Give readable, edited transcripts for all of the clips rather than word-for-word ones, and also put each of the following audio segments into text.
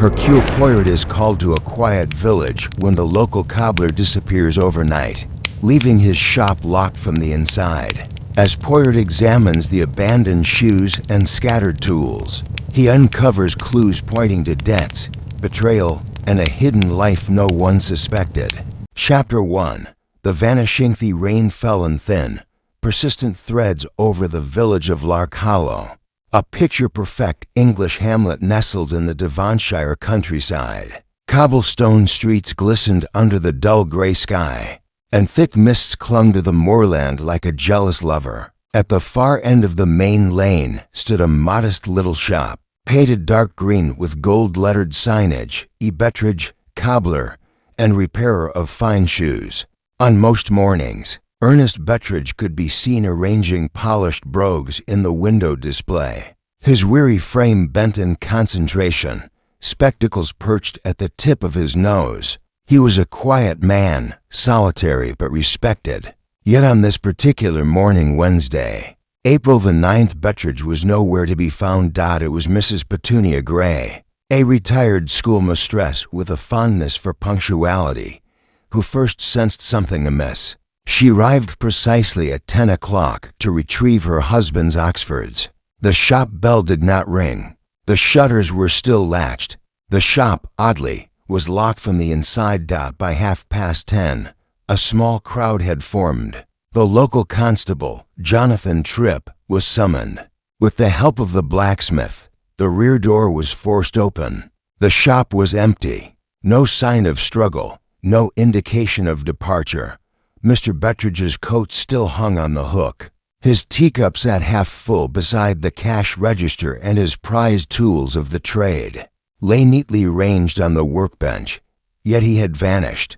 Hercule Poirot is called to a quiet village when the local cobbler disappears overnight, leaving his shop locked from the inside. As Poirot examines the abandoned shoes and scattered tools, he uncovers clues pointing to debts, betrayal, and a hidden life no one suspected. Chapter 1. The Vanishing. The rain fell in thin, persistent threads over the village of Lark Hollow, a picture-perfect English hamlet nestled in the Devonshire countryside. Cobblestone streets glistened under the dull gray sky, and thick mists clung to the moorland like a jealous lover. At the far end of the main lane stood a modest little shop, painted dark green with gold-lettered signage, Betridge, Cobbler, and repairer of fine shoes. On most mornings, Ernest Betridge could be seen arranging polished brogues in the window display, his weary frame bent in concentration, spectacles perched at the tip of his nose. He was a quiet man, solitary but respected. Yet on this particular morning, Wednesday, April the 9th, Betridge was nowhere to be found. It was Mrs. Petunia Gray, a retired schoolmistress with a fondness for punctuality, who first sensed something amiss. She arrived precisely at 10 o'clock to retrieve her husband's Oxfords. The shop bell did not ring. The shutters were still latched. The shop, oddly, was locked from the inside. By 10:30, a small crowd had formed. The local constable, Jonathan Tripp, was summoned. With the help of the blacksmith, the rear door was forced open. The shop was empty. No sign of struggle, no indication of departure. Mr. Betridge's coat still hung on the hook. His teacup sat half full beside the cash register, and his prized tools of the trade lay neatly ranged on the workbench. Yet he had vanished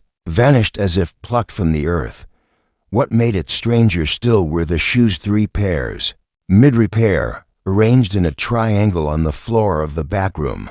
as if plucked from the earth. What made it stranger still were the shoes, 3 pairs, mid-repair, arranged in a triangle on the floor of the back room,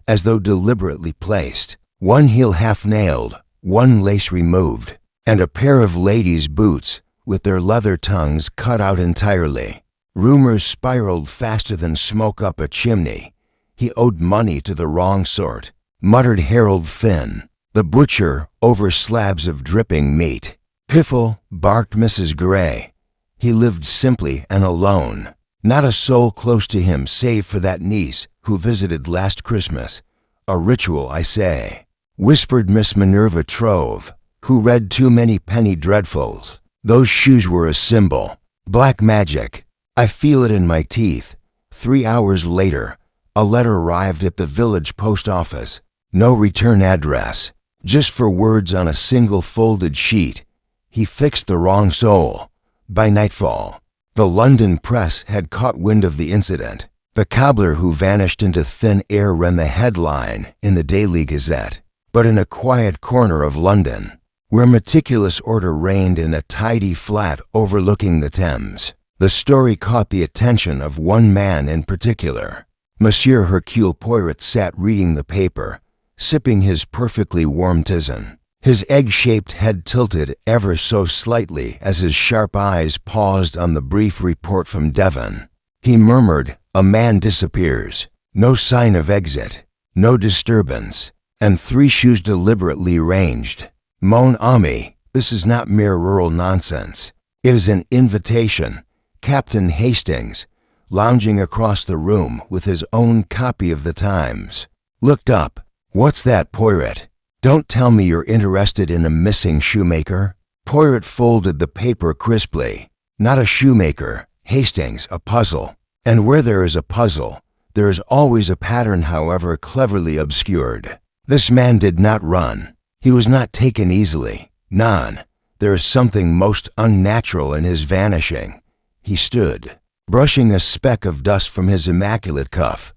as though deliberately placed, one heel half-nailed, one lace removed, and a pair of ladies' boots, with their leather tongues cut out entirely. Rumors spiraled faster than smoke up a chimney. He owed money to the wrong sort, muttered Harold Finn, the butcher, over slabs of dripping meat. Piffle, barked Mrs. Gray. He lived simply and alone. Not a soul close to him save for that niece who visited last Christmas. A ritual, I say, whispered Miss Minerva Trove, who read too many penny dreadfuls. Those shoes were a symbol. Black magic. I feel it in my teeth. 3 hours later, a letter arrived at the village post office. No return address. Just 4 words on a single folded sheet. He fixed the wrong sole. By nightfall, the London press had caught wind of the incident. The cobbler who vanished into thin air ran the headline in the Daily Gazette. But in a quiet corner of London, where meticulous order reigned in a tidy flat overlooking the Thames, the story caught the attention of one man in particular. Monsieur Hercule Poirot sat reading the paper, sipping his perfectly warm tisane, his egg-shaped head tilted ever so slightly as his sharp eyes paused on the brief report from Devon. He murmured, "A man disappears. No sign of exit, no disturbance, and 3 shoes deliberately ranged. Mon ami, this is not mere rural nonsense. It is an invitation." Captain Hastings, lounging across the room with his own copy of the Times, looked up. "What's that, Poirot? Don't tell me you're interested in a missing shoemaker?" Poirot folded the paper crisply. "Not a shoemaker, Hastings, a puzzle. And where there is a puzzle, there is always a pattern, however cleverly obscured. This man did not run. He was not taken easily. None. There is something most unnatural in his vanishing." He stood, brushing a speck of dust from his immaculate cuff.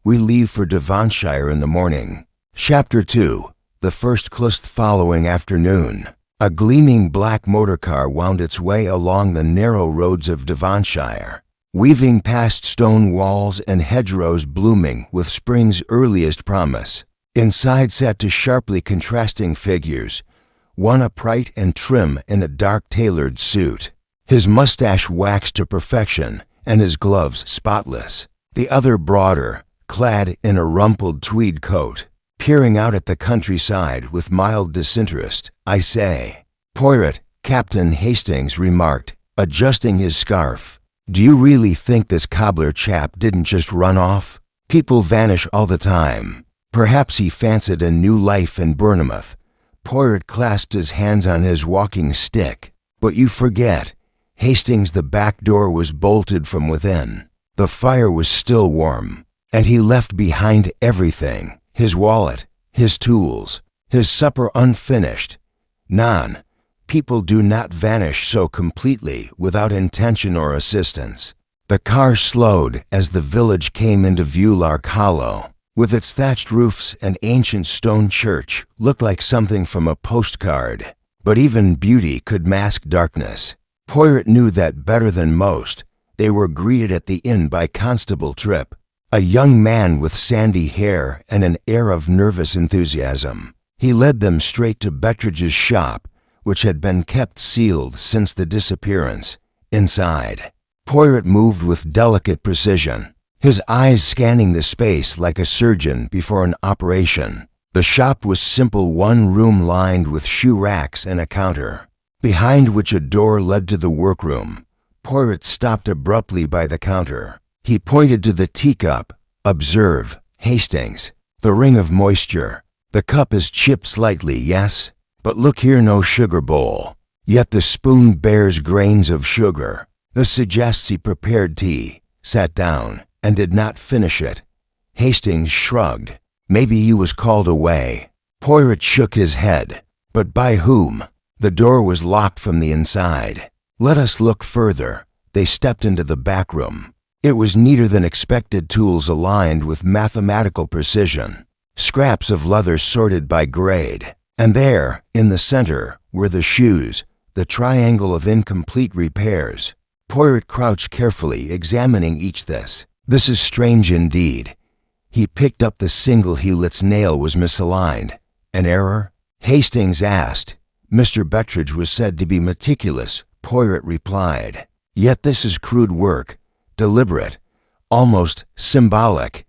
"We leave for Devonshire in the morning." Chapter 2. The first close following afternoon, a gleaming black motor car wound its way along the narrow roads of Devonshire, weaving past stone walls and hedgerows blooming with spring's earliest promise. Inside sat 2 sharply contrasting figures, one upright and trim in a dark tailored suit, his mustache waxed to perfection and his gloves spotless. The other broader, clad in a rumpled tweed coat, peering out at the countryside with mild disinterest. "I say, Poirot," Captain Hastings remarked, adjusting his scarf. "Do you really think this Cobbler chap didn't just run off? People vanish all the time. Perhaps he fancied a new life in Bournemouth." Poirot clasped his hands on his walking stick. "But you forget, Hastings, the back door was bolted from within. The fire was still warm, and he left behind everything. His wallet, his tools, his supper unfinished. Non, people do not vanish so completely without intention or assistance." The car slowed as the village came into view. Lark Hollow, with its thatched roofs and ancient stone church, looked like something from a postcard. But even beauty could mask darkness. Poirot knew that better than most. They were greeted at the inn by Constable Tripp, a young man with sandy hair and an air of nervous enthusiasm. He led them straight to Bettridge's shop, which had been kept sealed since the disappearance. Inside, Poirot moved with delicate precision, his eyes scanning the space like a surgeon before an operation. The shop was simple, one room lined with shoe racks and a counter, behind which a door led to the workroom. Poirot stopped abruptly by the counter. He pointed to the teacup. "Observe, Hastings, the ring of moisture. The cup is chipped slightly, yes? But look here, no sugar bowl. Yet the spoon bears grains of sugar. This suggests he prepared tea, sat down, and did not finish it." Hastings shrugged. "Maybe he was called away." Poirot shook his head. "But by whom?" The door was locked from the inside. "Let us look further." They stepped into the back room. It was neater than expected, tools aligned with mathematical precision, scraps of leather sorted by grade. And there, in the center, were the shoes, the triangle of incomplete repairs. Poirot crouched carefully, examining each. This is strange indeed." He picked up the single heelit's nail was misaligned. "An error?" Hastings asked. "Mr. Bettridge was said to be meticulous," Poirot replied. "Yet this is crude work, deliberate, almost symbolic."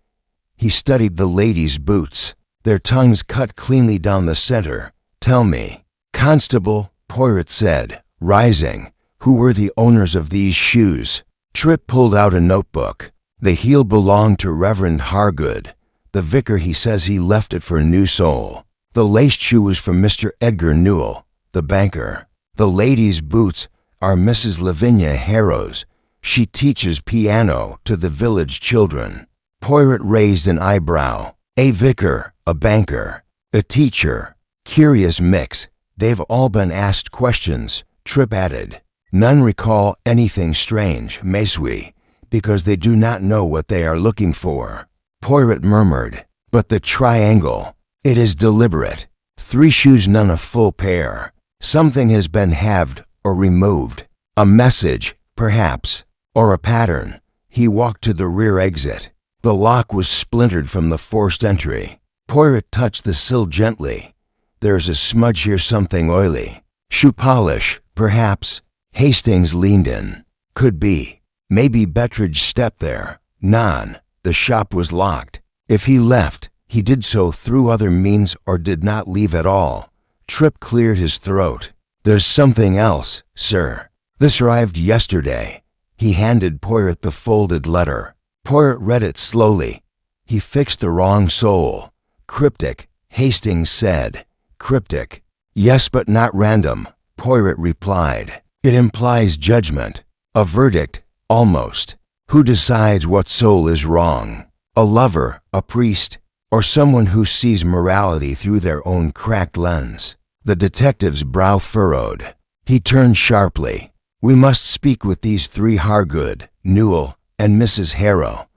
He studied the ladies' boots, their tongues cut cleanly down the center. "Tell me, Constable," Poirot said, rising, "who were the owners of these shoes?" Tripp pulled out a notebook. "The heel belonged to Reverend Hargood. The vicar, he says he left it for a new soul. The laced shoe was from Mr. Edgar Newell, the banker. The ladies' boots are Mrs. Lavinia Harrow's. She teaches piano to the village children." Poirot raised an eyebrow. "A vicar, a banker, a teacher. Curious mix. They've all been asked questions," Tripp added. "None recall anything strange, mesui, because they do not know what they are looking for." Poirot murmured. "But the triangle, it is deliberate. 3 shoes, none a full pair. Something has been halved or removed. A message, perhaps, or a pattern." He walked to the rear exit. The lock was splintered from the forced entry. Poirot touched the sill gently. "There's a smudge here, something oily. Shoe polish, perhaps." Hastings leaned in. "Could be. Maybe Bettridge stepped there." "Non. The shop was locked. If he left, he did so through other means or did not leave at all." Tripp cleared his throat. "There's something else, sir. This arrived yesterday." He handed Poirot the folded letter. Poirot read it slowly. He fixed the wrong sole. "Cryptic," Hastings said. "Cryptic." "Yes, but not random," Poirot replied. "It implies judgment. A verdict, almost. Who decides what soul is wrong? A lover, a priest, or someone who sees morality through their own cracked lens?" The detective's brow furrowed. He turned sharply. "We must speak with these 3, Hargood, Newell, and Mrs. Harrow.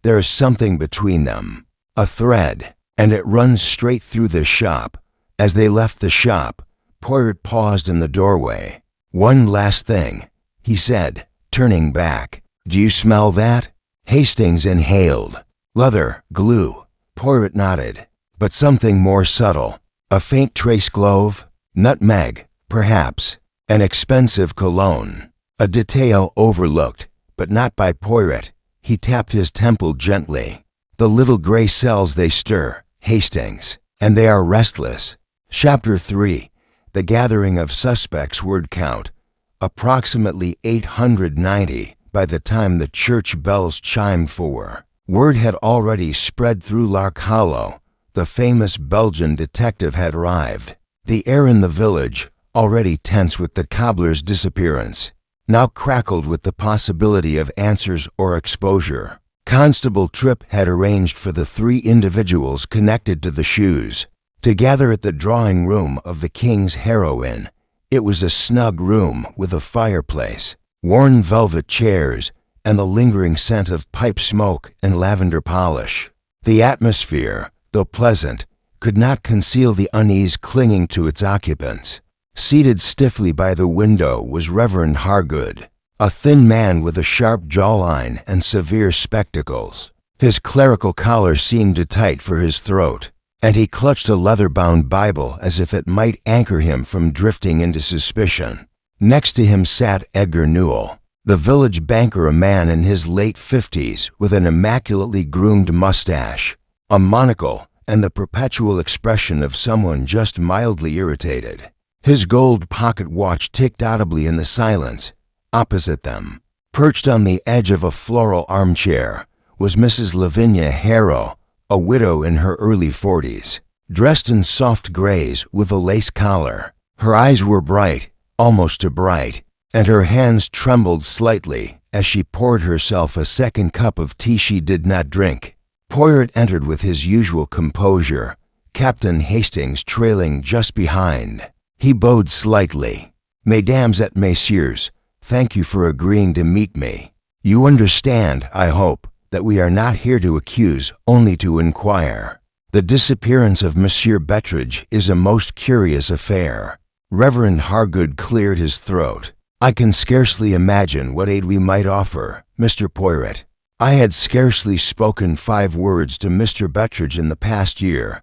There is something between them, a thread, and it runs straight through the shop." As they left the shop, Poirot paused in the doorway. "One last thing," he said, turning back. "Do you smell that?" Hastings inhaled. "Leather, glue." Poirot nodded. "But something more subtle. A faint trace clove, nutmeg, perhaps. An expensive cologne." A detail overlooked, but not by Poirot. He tapped his temple gently. "The little gray cells, they stir, Hastings. and they are restless. Chapter 3. The Gathering of Suspects. Word count. Approximately 890 by the time the church bells chimed 4. Word had already spread through Lark Hollow. The famous Belgian detective had arrived. The air in the village, already tense with the cobbler's disappearance, now crackled with the possibility of answers or exposure. Constable Tripp had arranged for the 3 individuals connected to the shoes to gather at the drawing room of the King's Harrow Inn. It was a snug room with a fireplace, worn velvet chairs, and the lingering scent of pipe smoke and lavender polish. The atmosphere, though pleasant, could not conceal the unease clinging to its occupants. Seated stiffly by the window was Reverend Hargood, a thin man with a sharp jawline and severe spectacles. His clerical collar seemed too tight for his throat, and he clutched a leather-bound Bible as if it might anchor him from drifting into suspicion. Next to him sat Edgar Newell, the village banker, a man in his late 50s with an immaculately groomed mustache, a monocle, and the perpetual expression of someone just mildly irritated. His gold pocket watch ticked audibly in the silence. Opposite them, perched on the edge of a floral armchair, was Mrs. Lavinia Harrow, a widow in her early 40s, dressed in soft grays with a lace collar. Her eyes were bright, almost too bright, and her hands trembled slightly as she poured herself a second cup of tea she did not drink. Poirot entered with his usual composure, Captain Hastings trailing just behind. He bowed slightly. "Mesdames et messieurs, thank you for agreeing to meet me. You understand, I hope, that we are not here to accuse, only to inquire. The disappearance of Monsieur Bettridge is a most curious affair." Reverend Hargood cleared his throat. "I can scarcely imagine what aid we might offer, Mr. Poirot. I had scarcely spoken 5 words to Mr. Bettridge in the past year."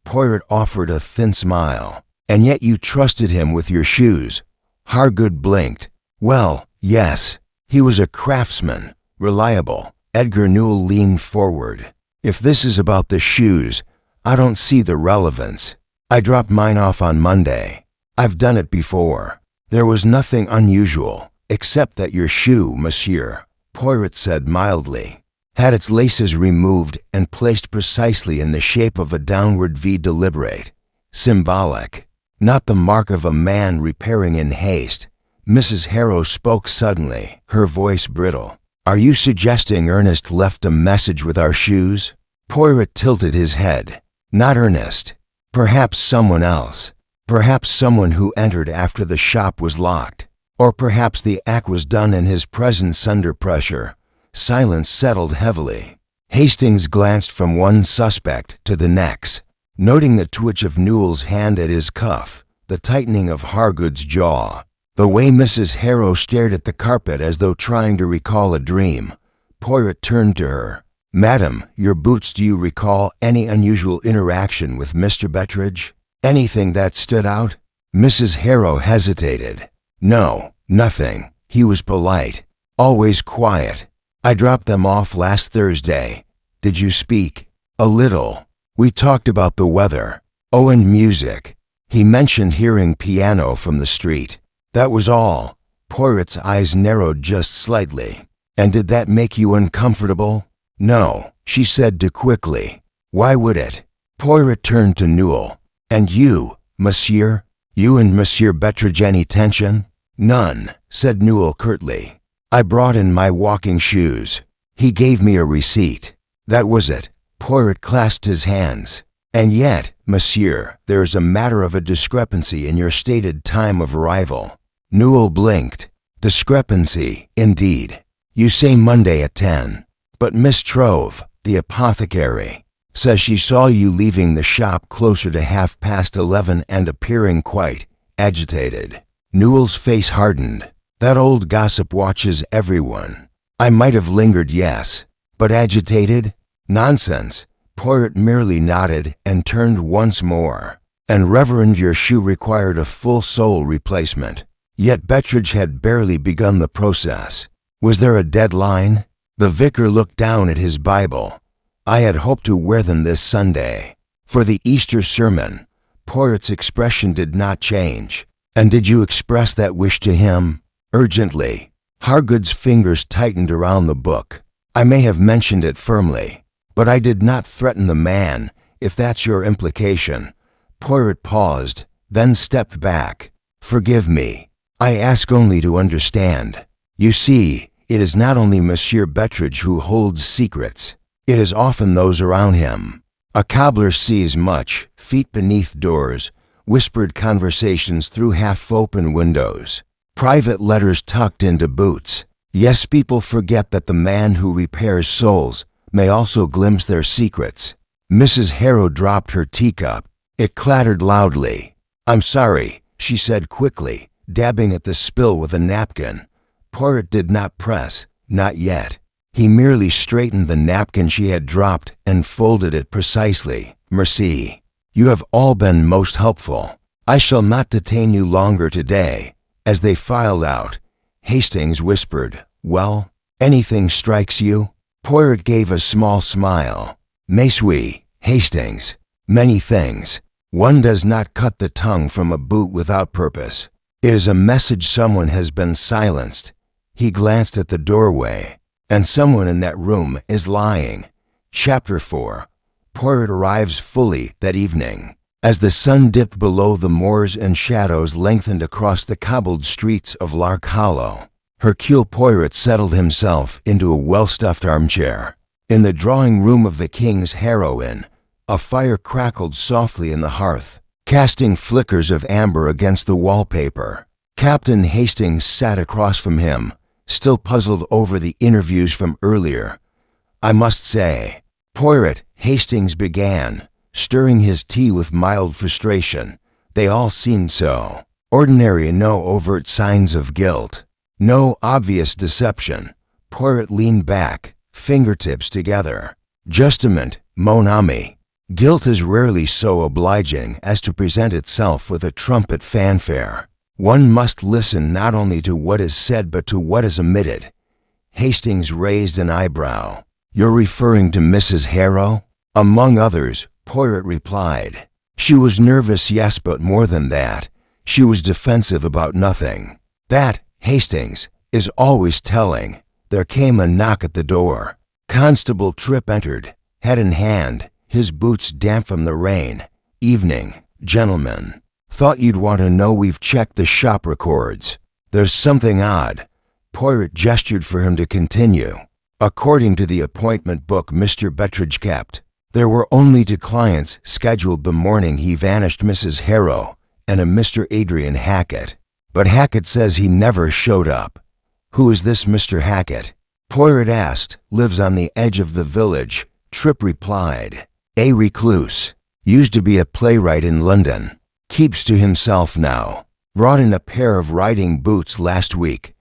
Poirot offered a thin smile. "And yet you trusted him with your shoes." Hargood blinked. "Well, yes. He was a craftsman, reliable." Edgar Newell leaned forward. "If this is about the shoes, I don't see the relevance. I dropped mine off on Monday. I've done it before. There was nothing unusual, except that your shoe, monsieur," Poirot said mildly, "had its laces removed and placed precisely in the shape of a downward V, deliberate, symbolic, not the mark of a man repairing in haste." Mrs. Harrow spoke suddenly, her voice brittle. "Are you suggesting Ernest left a message with our shoes?" Poirot tilted his head. "Not Ernest. Perhaps someone else. Perhaps someone who entered after the shop was locked. Or perhaps the act was done in his presence under pressure." Silence settled heavily. Hastings glanced from one suspect to the next, noting the twitch of Newell's hand at his cuff, the tightening of Hargood's jaw, the way Mrs. Harrow stared at the carpet as though trying to recall a dream. Poirot turned to her. "Madam, your boots, do you recall any unusual interaction with Mr. Bettridge? Anything that stood out?" Mrs. Harrow hesitated. "No, nothing. He was polite, always quiet. I dropped them off last Thursday." "Did you speak?" "A little. We talked about the weather. Oh, and music. He mentioned hearing piano from the street. That was all." Poirot's eyes narrowed just slightly. "And did that make you uncomfortable?" "No," she said too quickly. "Why would it?" Poirot turned to Newell. "And you, monsieur? You and Monsieur Bettridge, any tension?" "None," said Newell curtly. "I brought in my walking shoes. He gave me a receipt. That was it." Poirot clasped his hands. "And yet, monsieur, there is a matter of a discrepancy in your stated time of arrival." Newell blinked. "Discrepancy, indeed. You say Monday at 10. But Miss Trove, the apothecary, says she saw you leaving the shop closer to 11:30 and appearing quite agitated." Newell's face hardened. "That old gossip watches everyone. I might have lingered, yes. But agitated? Nonsense." Poirot merely nodded and turned once more. "And Reverend, your shoe required a full sole replacement. Yet Bettridge had barely begun the process. Was there a deadline?" The vicar looked down at his Bible. "I had hoped to wear them this Sunday." For the Easter sermon, Poirot's expression did not change. And did you express that wish to him? Urgently. Hargood's fingers tightened around the book. I may have mentioned it firmly, but I did not threaten the man, if that's your implication. Poirot paused, then stepped back. Forgive me. I ask only to understand. You see, it is not only Monsieur Bettridge who holds secrets. It is often those around him. A cobbler sees much, feet beneath doors, whispered conversations through half-open windows, private letters tucked into boots. Yes, people forget that the man who repairs souls may also glimpse their secrets. Mrs. Harrow dropped her teacup. It clattered loudly. I'm sorry, she said quickly, dabbing at the spill with a napkin. Poirot did not press, not yet. He merely straightened the napkin she had dropped and folded it precisely. Merci. You have all been most helpful. I shall not detain you longer today. As they filed out, Hastings whispered, Well, anything strikes you? Poirot gave a small smile. Mais oui, Hastings. Many things. One does not cut the tongue from a boot without purpose. It is a message someone has been silenced. He glanced at the doorway, and someone in that room is lying. Chapter 4. Poirot arrives fully that evening. As the sun dipped below the moors and shadows lengthened across the cobbled streets of Lark Hollow, Hercule Poirot settled himself into a well-stuffed armchair. In the drawing-room of the King's Harrow Inn, a fire crackled softly in the hearth, casting flickers of amber against the wallpaper. Captain Hastings sat across from him, still puzzled over the interviews from earlier. I must say, Poirot, Hastings began, stirring his tea with mild frustration. They all seemed so. Ordinary and no overt signs of guilt. No obvious deception. Poirot leaned back, fingertips together. Justement, mon ami. Guilt is rarely so obliging as to present itself with a trumpet fanfare. One must listen not only to what is said but to what is omitted. Hastings raised an eyebrow. You're referring to Mrs. Harrow? Among others, Poirot replied. She was nervous, yes, but more than that. She was defensive about nothing. That, Hastings, is always telling. There came a knock at the door. Constable Tripp entered, head in hand, his boots damp from the rain. Evening, gentlemen. Thought you'd want to know we've checked the shop records. There's something odd. Poirot gestured for him to continue. According to the appointment book Mr. Bettridge kept, there were only 2 clients scheduled the morning he vanished, Mrs. Harrow and a Mr. Adrian Hackett. But Hackett says he never showed up. Who is this Mr. Hackett? Poirot asked. Lives on the edge of the village. Tripp replied. A recluse. Used to be a playwright in London. Keeps to himself now. Brought in a pair of riding boots last week.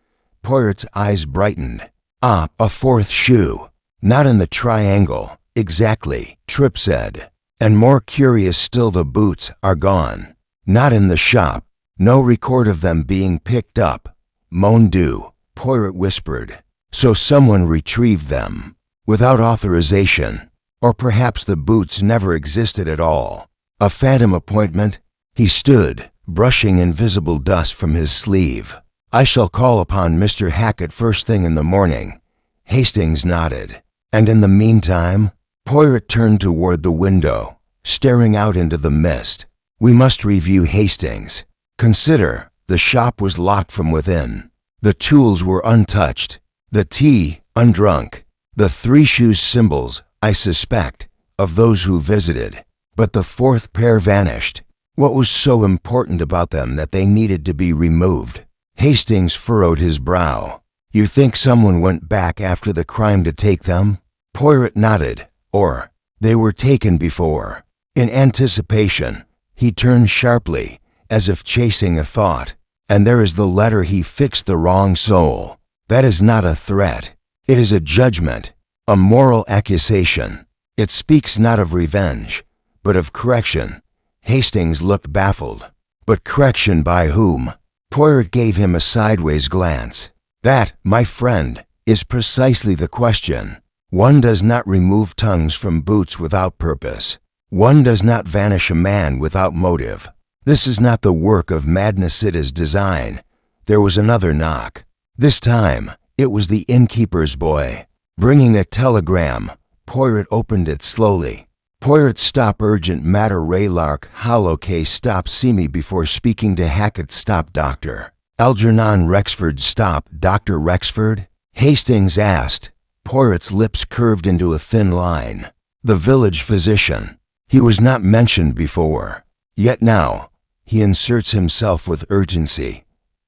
Poirot's eyes brightened. Ah, a 4th shoe. Not in the triangle. Exactly, Tripp said. And more curious still, the boots are gone. Not in the shop. No record of them being picked up. Mon Dieu, Poirot whispered. So someone retrieved them. Without authorization. Or perhaps the boots never existed at all. A phantom appointment? He stood, brushing invisible dust from his sleeve. I shall call upon Mr. Hackett first thing in the morning. Hastings nodded. And in the meantime? Poirot turned toward the window, staring out into the mist. We must review Hastings. Consider, the shop was locked from within. The tools were untouched. The tea, undrunk. The 3 shoes symbols, I suspect, of those who visited. But the 4th pair vanished. What was so important about them that they needed to be removed? Hastings furrowed his brow. You think someone went back after the crime to take them? Poirot nodded. Or, they were taken before. In anticipation, he turned sharply, as if chasing a thought. And there is the letter. He fixed the wrong soul. That is not a threat. It is a judgment, a moral accusation. It speaks not of revenge, but of correction. Hastings looked baffled. But correction by whom? Poirot gave him a sideways glance. That, my friend, is precisely the question. One does not remove tongues from boots without purpose. One does not vanish a man without motive. This is not the work of Madnessida's design. There was another knock. This time, it was the innkeeper's boy. Bringing a telegram, Poirot opened it slowly. Poirot stop urgent matter Raylark Hollow case stop see me before speaking to Hackett stop doctor. Algernon Rexford stop Dr. Rexford? Hastings asked. Poirot's lips curved into a thin line. The village physician. He was not mentioned before. Yet now, he inserts himself with urgency.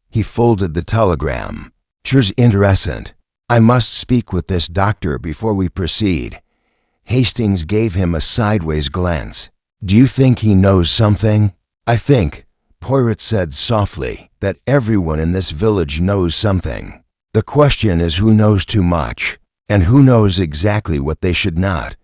He folded the telegram. "Sure's interesting. I must speak with this doctor before we proceed." Hastings gave him a sideways glance. "Do you think he knows something?" "I think," Poirot said softly, "that everyone in this village knows something. The question is who knows too much, and who knows exactly what they should not."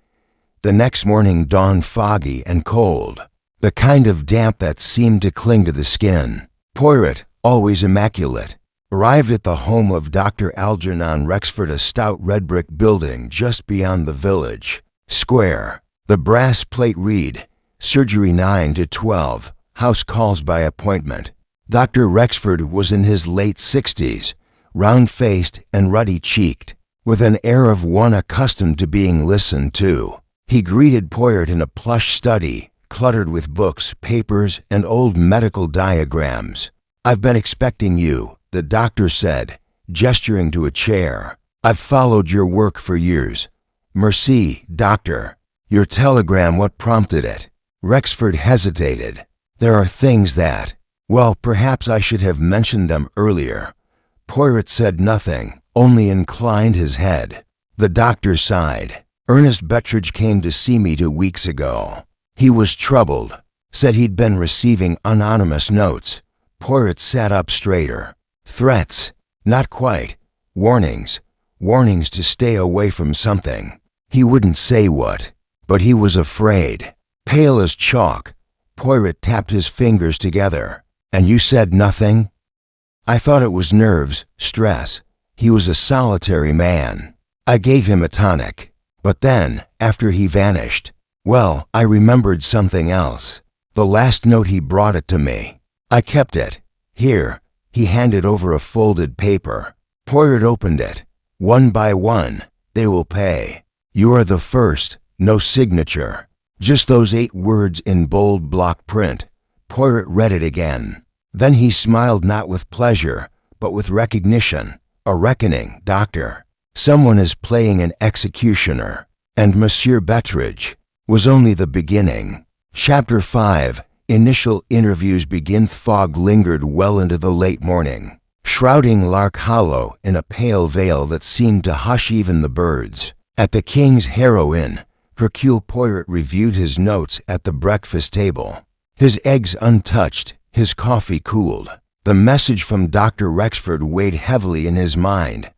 The next morning dawned foggy and cold, the kind of damp that seemed to cling to the skin. Poirot, always immaculate, arrived at the home of Dr. Algernon Rexford, a stout red brick building just beyond the village square. The brass plate read, "Surgery 9 to 12, house calls by appointment." Dr. Rexford was in his late 60s, round-faced and ruddy-cheeked, with an air of one accustomed to being listened to. He greeted Poirot in a plush study, cluttered with books, papers, and old medical diagrams. "I've been expecting you," the doctor said, gesturing to a chair. "I've followed your work for years." "Merci, doctor. Your telegram, what prompted it?" Rexford hesitated. "There are things that... Well, perhaps I should have mentioned them earlier." Poirot said nothing, only inclined his head. The doctor sighed. "Ernest Bettridge came to see me 2 weeks ago. He was troubled. Said he'd been receiving anonymous notes." Poirot sat up straighter. "Threats?" "Not quite. Warnings. Warnings to stay away from something. He wouldn't say what, but he was afraid." Pale as chalk, Poirot tapped his fingers together. "And you said nothing?" "I thought it was nerves, stress. He was a solitary man. I gave him a tonic. But then, after he vanished, well, I remembered something else. The last note he brought it to me. I kept it. Here." He handed over a folded paper. Poirot opened it. "One by one, they will pay. You are the first, no signature." Just those 8 words in bold block print. Poirot read it again. Then he smiled, not with pleasure, but with recognition. "A reckoning, doctor. Someone is playing an executioner. And Monsieur Bettridge was only the beginning." Chapter 5. Initial interviews begin. Fog lingered well into the late morning, shrouding Lark Hollow in a pale veil that seemed to hush even the birds. At the King's Harrow Inn, Hercule Poirot reviewed his notes at the breakfast table. His eggs untouched, his coffee cooled. The message from Dr. Rexford weighed heavily in his mind.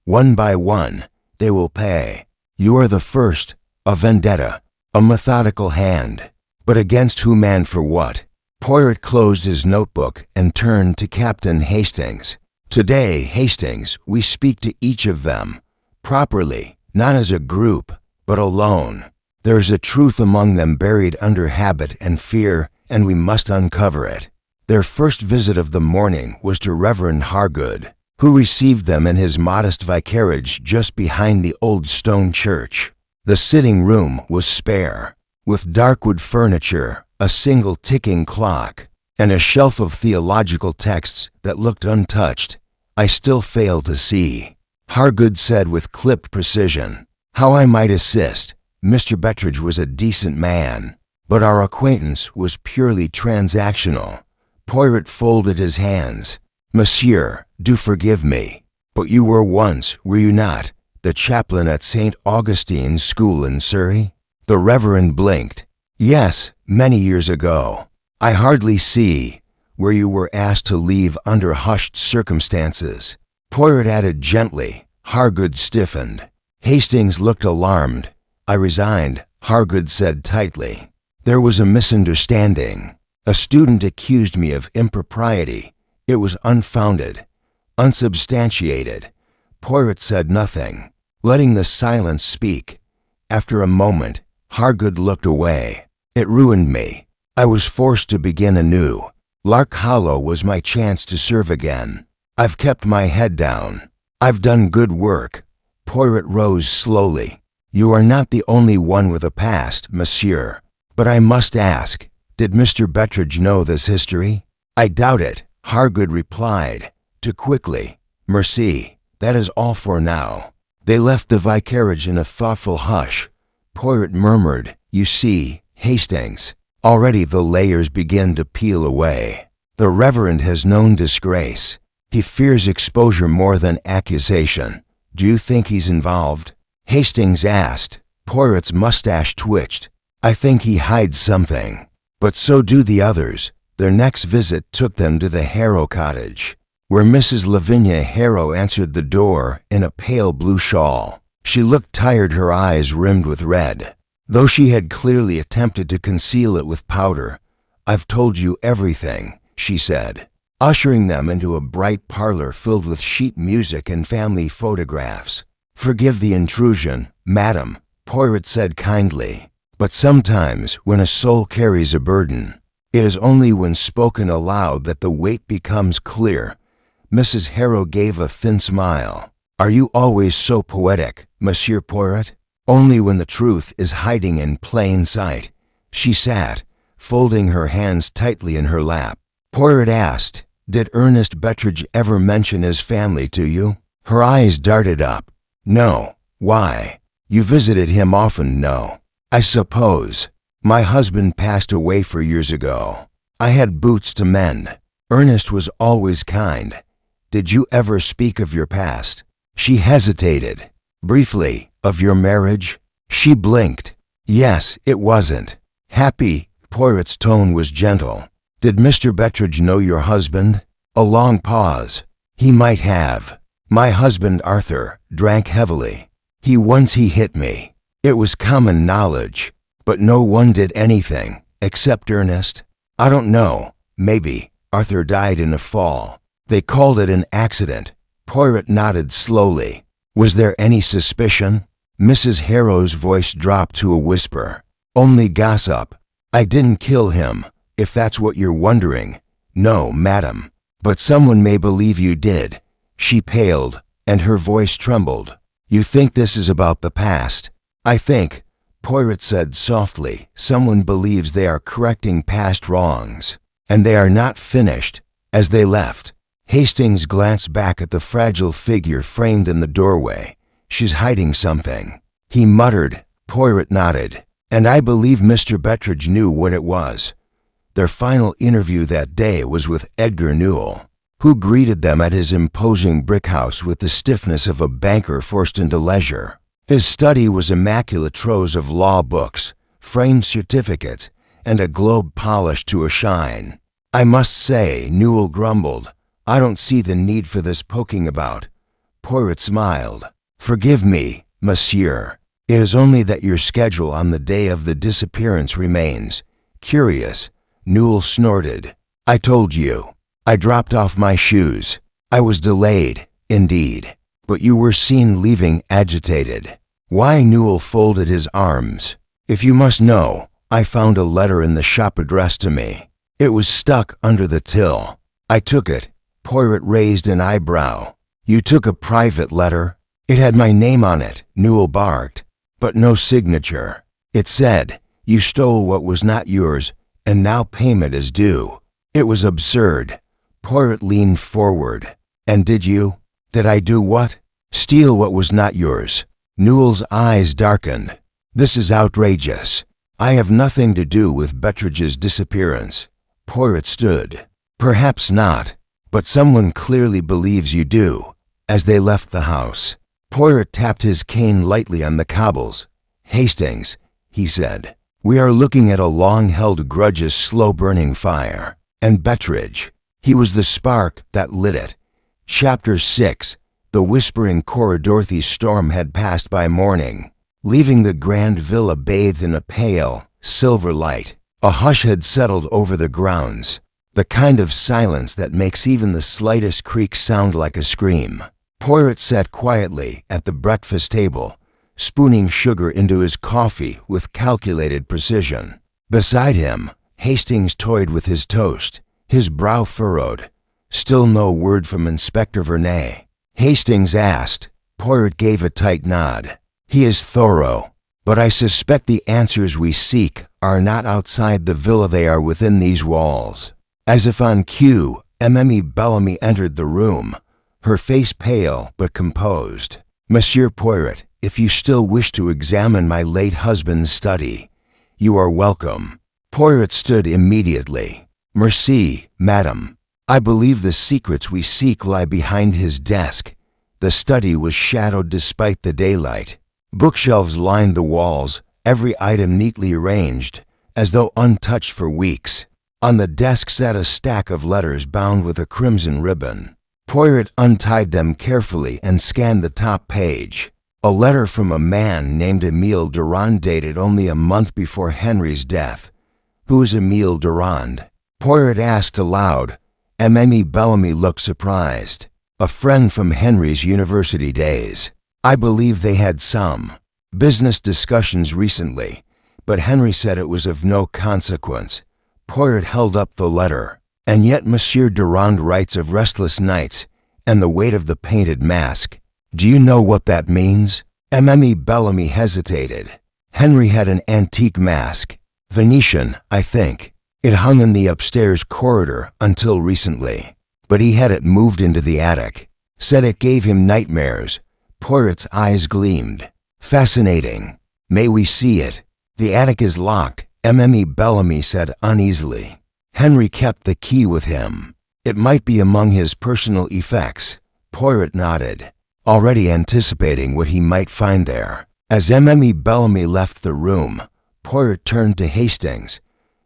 One by one, they will pay. You are the first, a vendetta, a methodical hand. But against whom and for what? Poirot closed his notebook and turned to Captain Hastings. "Today, Hastings, we speak to each of them, properly, not as a group, but alone. There is a truth among them buried under habit and fear, and we must uncover it." Their first visit of the morning was to Reverend Hargood, who received them in his modest vicarage just behind the old stone church. The sitting room was spare, with darkwood furniture, a single ticking clock, and a shelf of theological texts that looked untouched. "I still fail to see," Hargood said with clipped precision, "how I might assist. Mr. Bettridge was a decent man, but our acquaintance was purely transactional." Poirot folded his hands. "Monsieur, do forgive me, but you were once, were you not, the chaplain at St. Augustine's School in Surrey?" The Reverend blinked. "Yes, many years ago. I hardly see where you were asked to leave under hushed circumstances." Poirot added gently. Hargood stiffened. Hastings looked alarmed. "I resigned," Hargood said tightly. "There was a misunderstanding. A student accused me of impropriety. It was unfounded, unsubstantiated." Poirot said nothing, letting the silence speak. After a moment, Hargood looked away. It ruined me. I was forced to begin anew. Lark Hollow was my chance to serve again. I've kept my head down. I've done good work." Poirot rose slowly. "You are not the only one with a past, monsieur. But I must ask, did Mr. Bettridge know this history?" "I doubt it," Hargood replied, too quickly. "Merci, that is all for now." They left the vicarage in a thoughtful hush. Poirot murmured, "You see, Hastings, already the layers begin to peel away. The Reverend has known disgrace. He fears exposure more than accusation. Do you think he's involved?" Hastings asked. Poirot's mustache twitched. "I think he hides something. But so do the others." Their next visit took them to the Harrow cottage, where Mrs. Lavinia Harrow answered the door in a pale blue shawl. She looked tired, her eyes rimmed with red, though she had clearly attempted to conceal it with powder. "I've told you everything," she said, ushering them into a bright parlor filled with sheet music and family photographs. "Forgive the intrusion, madam," Poirot said kindly, "but sometimes when a soul carries a burden, it is only when spoken aloud that the weight becomes clear." Mrs. Harrow gave a thin smile. "Are you always so poetic, Monsieur Poirot?" "Only when the truth is hiding in plain sight." She sat, folding her hands tightly in her lap. Poirot asked, "Did Ernest Bettridge ever mention his family to you?" Her eyes darted up. "No. Why? You visited him often, no?" "I suppose. My husband passed away 4 years ago. I had boots to mend. Ernest was always kind. Did you ever speak of your past?" She hesitated. "Briefly, of your marriage?" She blinked. "Yes, it wasn't happy." Poirot's tone was gentle. "Did Mr. Bettridge know your husband?" A long pause. "He might have. My husband, Arthur, drank heavily. He hit me. It was common knowledge. But no one did anything, except Ernest. I don't know. Maybe Arthur died in a fall. They called it an accident." Poirot nodded slowly. "Was there any suspicion?" Mrs. Harrow's voice dropped to a whisper. "Only gossip. I didn't kill him, if that's what you're wondering." "No, madam. But someone may believe you did." She paled, and her voice trembled. "You think this is about the past?" "I think," Poirot said softly, "someone believes they are correcting past wrongs, and they are not finished." As they left, Hastings glanced back at the fragile figure framed in the doorway. "She's hiding something," he muttered. Poirot nodded. "And I believe Mr. Bettridge knew what it was." Their final interview that day was with Edgar Newell, who greeted them at his imposing brick house with the stiffness of a banker forced into leisure. His study was immaculate troves of law books, framed certificates, and a globe polished to a shine. "I must say," Newell grumbled, "I don't see the need for this poking about." Poirot smiled. "Forgive me, monsieur. It is only that your schedule on the day of the disappearance remains curious." Newell snorted. "I told you. I dropped off my shoes. I was delayed, indeed. But you were seen leaving agitated." "Why?" Newell folded his arms. "If you must know, I found a letter in the shop addressed to me. It was stuck under the till. I took it." Poirot raised an eyebrow. "You took a private letter?" "It had my name on it," Newell barked, "but no signature. It said, 'You stole what was not yours, and now payment is due.' It was absurd." Poirot leaned forward. "And did you?" "Did I do what?" "Steal what was not yours." Newell's eyes darkened. "This is outrageous. I have nothing to do with Bettridge's disappearance." Poirot stood. "Perhaps not, but someone clearly believes you do." As they left the house, Poirot tapped his cane lightly on the cobbles. "Hastings," he said, "we are looking at a long-held grudge's slow-burning fire. And Bettridge, he was the spark that lit it." Chapter 6. The whispering Dorothy's storm had passed by morning, leaving the grand villa bathed in a pale, silver light. A hush had settled over the grounds, the kind of silence that makes even the slightest creak sound like a scream. Poirot sat quietly at the breakfast table, spooning sugar into his coffee with calculated precision. Beside him, Hastings toyed with his toast, his brow furrowed. Still no word from Inspector Vernet. Hastings asked. Poirot gave a tight nod. He is thorough, but I suspect the answers we seek are not outside the villa, they are within these walls. As if on cue, Mme. Bellamy entered the room, her face pale but composed. Monsieur Poirot, if you still wish to examine my late husband's study, you are welcome. Poirot stood immediately. Merci, madame. I believe the secrets we seek lie behind his desk. The study was shadowed despite the daylight. Bookshelves lined the walls, every item neatly arranged, as though untouched for weeks. On the desk sat a stack of letters bound with a crimson ribbon. Poirot untied them carefully and scanned the top page. A letter from a man named Émile Durand, dated only a month before Henry's death. Who is Émile Durand? Poirot asked aloud. Mme. Bellamy looked surprised. A friend from Henry's university days. I believe they had some business discussions recently, but Henry said it was of no consequence. Poirot held up the letter. And yet Monsieur Durand writes of restless nights and the weight of the painted mask. Do you know what that means? Mme. Bellamy hesitated. Henry had an antique mask. Venetian, I think. It hung in the upstairs corridor until recently, but he had it moved into the attic. Said it gave him nightmares. Poirot's eyes gleamed. Fascinating. May we see it? The attic is locked, Mme. Bellamy said uneasily. Henry kept the key with him. It might be among his personal effects. Poirot nodded, already anticipating what he might find there. As Mme. Bellamy left the room, Poirot turned to Hastings.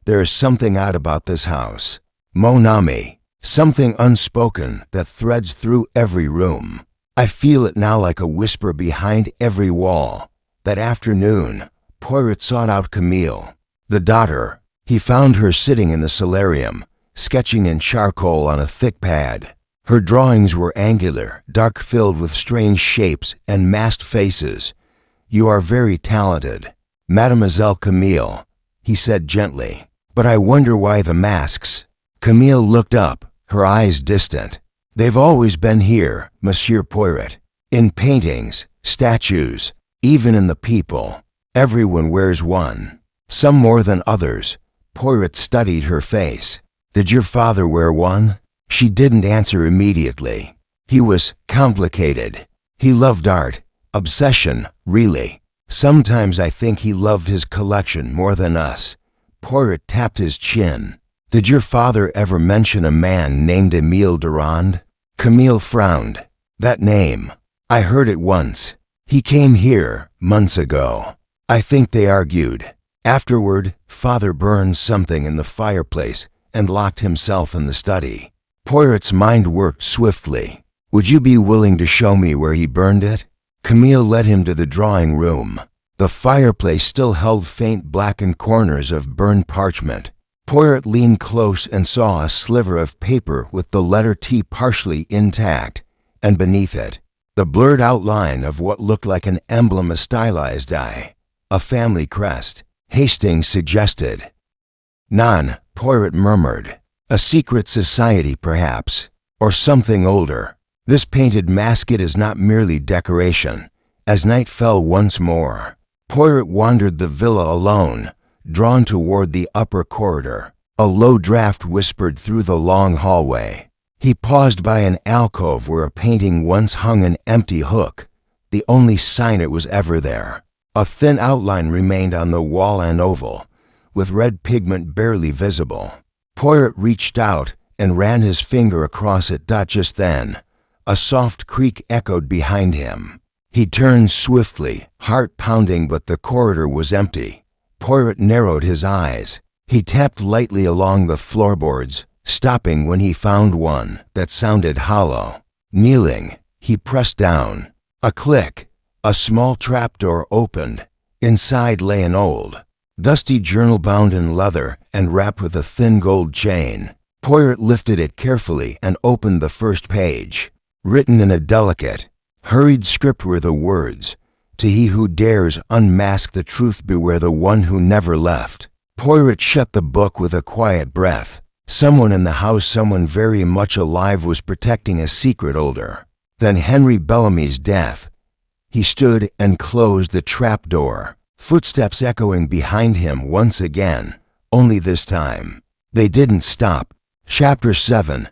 There is something odd about this house. Mon ami, something unspoken that threads through every room. I feel it now like a whisper behind every wall. That afternoon, Poirot sought out Camille, the daughter. He found her sitting in the solarium, sketching in charcoal on a thick pad. Her drawings were angular, dark-filled with strange shapes and masked faces. You are very talented, Mademoiselle Camille, he said gently. But I wonder why the masks. Camille looked up, her eyes distant. They've always been here, Monsieur Poirot. In paintings, statues, even in the people. Everyone wears one. Some more than others. Poirot studied her face. Did your father wear one? She didn't answer immediately. He was complicated. He loved art. Obsession, really. Sometimes I think he loved his collection more than us. Poirot tapped his chin. Did your father ever mention a man named Émile Durand? Camille frowned. That name. I heard it once. He came here, months ago. I think they argued. Afterward, father burned something in the fireplace and locked himself in the study. Poirot's mind worked swiftly. Would you be willing to show me where he burned it? Camille led him to the drawing room. The fireplace still held faint blackened corners of burned parchment. Poirot leaned close and saw a sliver of paper with the letter T partially intact, and beneath it, the blurred outline of what looked like an emblem, a stylized eye, a family crest. Hastings suggested. None, Poirot murmured. A secret society, perhaps, or something older. This painted masket is not merely decoration. As night fell once more, Poirot wandered the villa alone, drawn toward the upper corridor. A low draft whispered through the long hallway. He paused by an alcove where a painting once hung an empty hook, the only sign it was ever there. A thin outline remained on the wall, an oval, with red pigment barely visible. Poirot reached out and ran his finger across it. Just then, a soft creak echoed behind him. He turned swiftly, heart pounding, but the corridor was empty. Poirot narrowed his eyes. He tapped lightly along the floorboards, stopping when he found one that sounded hollow. Kneeling, he pressed down. A click. A small trapdoor opened. Inside lay an old, dusty journal bound in leather and wrapped with a thin gold chain. Poirot lifted it carefully and opened the first page. Written in a delicate, hurried script were the words, "To he who dares unmask the truth, beware the one who never left." Poirot shut the book with a quiet breath. Someone in the house, someone very much alive, was protecting a secret older than Henry Bellamy's death. He stood and closed the trapdoor, footsteps echoing behind him once again, only this time they didn't stop. Chapter 7.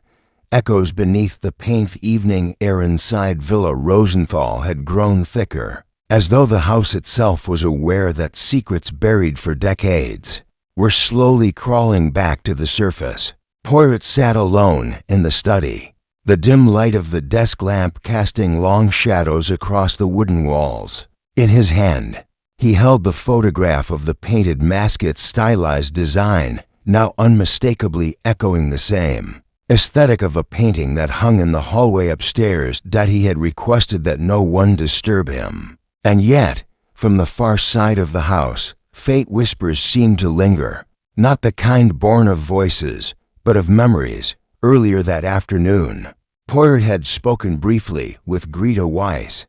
Echoes beneath the pink evening air inside Villa Rosenthal had grown thicker, as though the house itself was aware that secrets buried for decades were slowly crawling back to the surface. Poirot sat alone in the study, the dim light of the desk lamp casting long shadows across the wooden walls. In his hand, he held the photograph of the painted mask, its stylized design now unmistakably echoing the same aesthetic of a painting that hung in the hallway upstairs that he had requested that no one disturb him. And yet, from the far side of the house, faint whispers seemed to linger, not the kind born of voices, but of memories. Earlier that afternoon, Poirot had spoken briefly with Greta Weiss.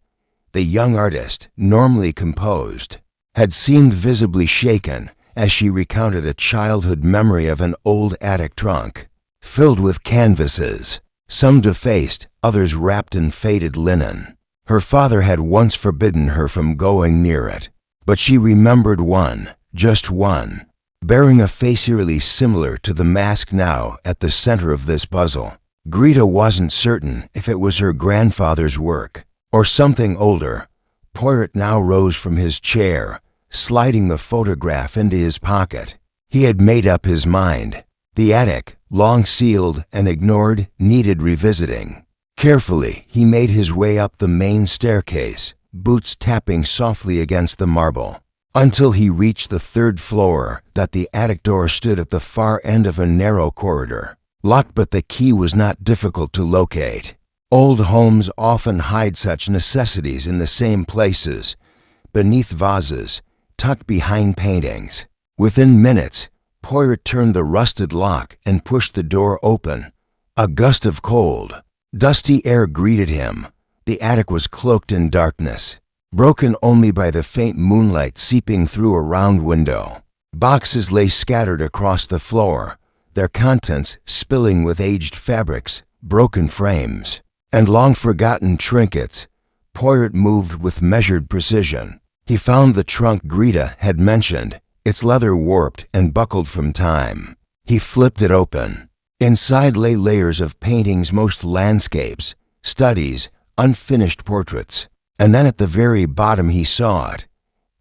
The young artist, normally composed, had seemed visibly shaken as she recounted a childhood memory of an old attic trunk, filled with canvases, some defaced, others wrapped in faded linen. Her father had once forbidden her from going near it, but she remembered one, just one, bearing a face eerily similar to the mask now at the center of this puzzle. Greta wasn't certain if it was her grandfather's work or something older. Poirot now rose from his chair, sliding the photograph into his pocket. He had made up his mind. The attic, long sealed and ignored, needed revisiting. Carefully, he made his way up the main staircase, boots tapping softly against the marble, until he reached the third floor. That the attic door stood at the far end of a narrow corridor, locked, but the key was not difficult to locate. Old homes often hide such necessities in the same places, beneath vases, tucked behind paintings. Within minutes, Poirot turned the rusted lock and pushed the door open. A gust of cold, dusty air greeted him. The attic was cloaked in darkness, broken only by the faint moonlight seeping through a round window. Boxes lay scattered across the floor, their contents spilling with aged fabrics, broken frames, and long-forgotten trinkets. Poirot moved with measured precision. He found the trunk Greta had mentioned, its leather warped and buckled from time. He flipped it open. Inside lay layers of paintings, most landscapes, studies, unfinished portraits. And then at the very bottom he saw it,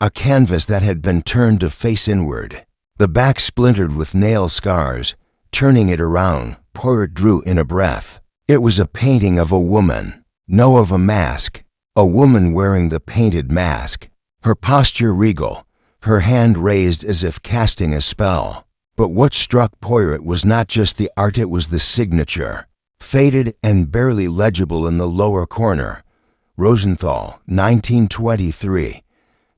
a canvas that had been turned to face inward, the back splintered with nail scars. Turning it around, Poirot drew in a breath. It was a painting of a woman, no, of a mask, a woman wearing the painted mask, her posture regal, her hand raised as if casting a spell. But what struck Poirot was not just the art, it was the signature, faded and barely legible in the lower corner. Rosenthal, 1923.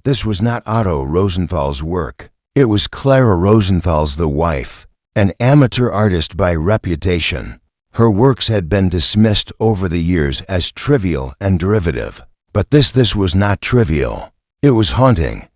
This was not Otto Rosenthal's work. It was Clara Rosenthal's, the wife, an amateur artist by reputation. Her works had been dismissed over the years as trivial and derivative. But this was not trivial. It was haunting.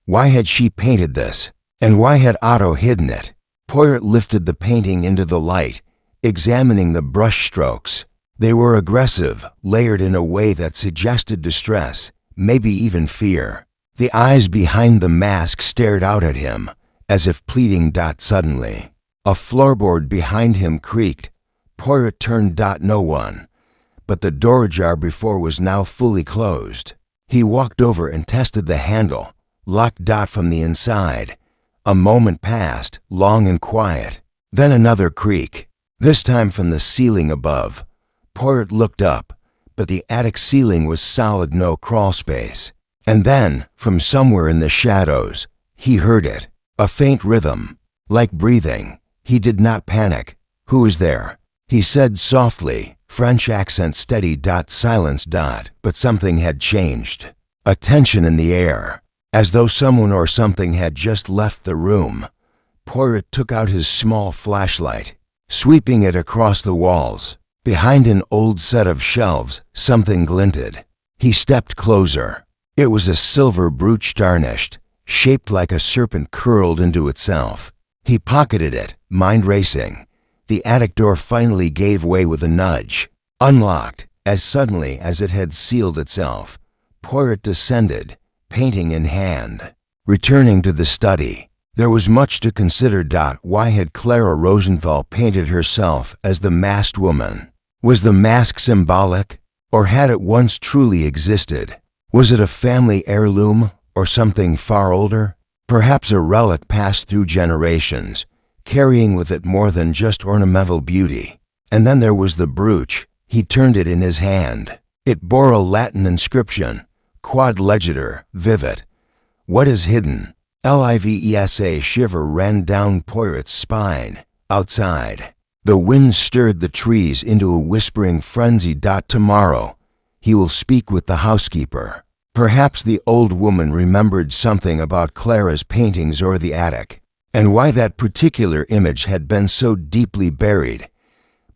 Why had she painted this? And why had Otto hidden it? Poirot lifted the painting into the light, examining the brush strokes. They were aggressive, layered in a way that suggested distress, maybe even fear. The eyes behind the mask stared out at him, as if pleading. Suddenly, a floorboard behind him creaked. Poirot turned. No one, but the door ajar before was now fully closed. He walked over and tested the handle, locked. From the inside. A moment passed, long and quiet. Then another creak, this time from the ceiling above. Poirot looked up, but the attic ceiling was solid, no crawl space. And then, from somewhere in the shadows, he heard it, a faint rhythm, like breathing. He did not panic. "Who is there?" he said softly, French accent steady. Silence. But something had changed. A tension in the air, as though someone or something had just left the room. Poirot took out his small flashlight, sweeping it across the walls. Behind an old set of shelves, something glinted. He stepped closer. It was a silver brooch, tarnished, shaped like a serpent curled into itself. He pocketed it, mind racing. The attic door finally gave way with a nudge. Unlocked, as suddenly as it had sealed itself, Poirot descended, painting in hand. Returning to the study, there was much to consider. Why had Clara Rosenthal painted herself as the masked woman? Was the mask symbolic, or had it once truly existed? Was it a family heirloom, or something far older? Perhaps a relic passed through generations, carrying with it more than just ornamental beauty. And then there was the brooch. He turned it in his hand. It bore a Latin inscription, Quod legitor, vivat. What is hidden? Livesa. Shiver ran down Poirot's spine. Outside, the wind stirred the trees into a whispering frenzy. Tomorrow, he will speak with the housekeeper. Perhaps the old woman remembered something about Clara's paintings or the attic, and why that particular image had been so deeply buried.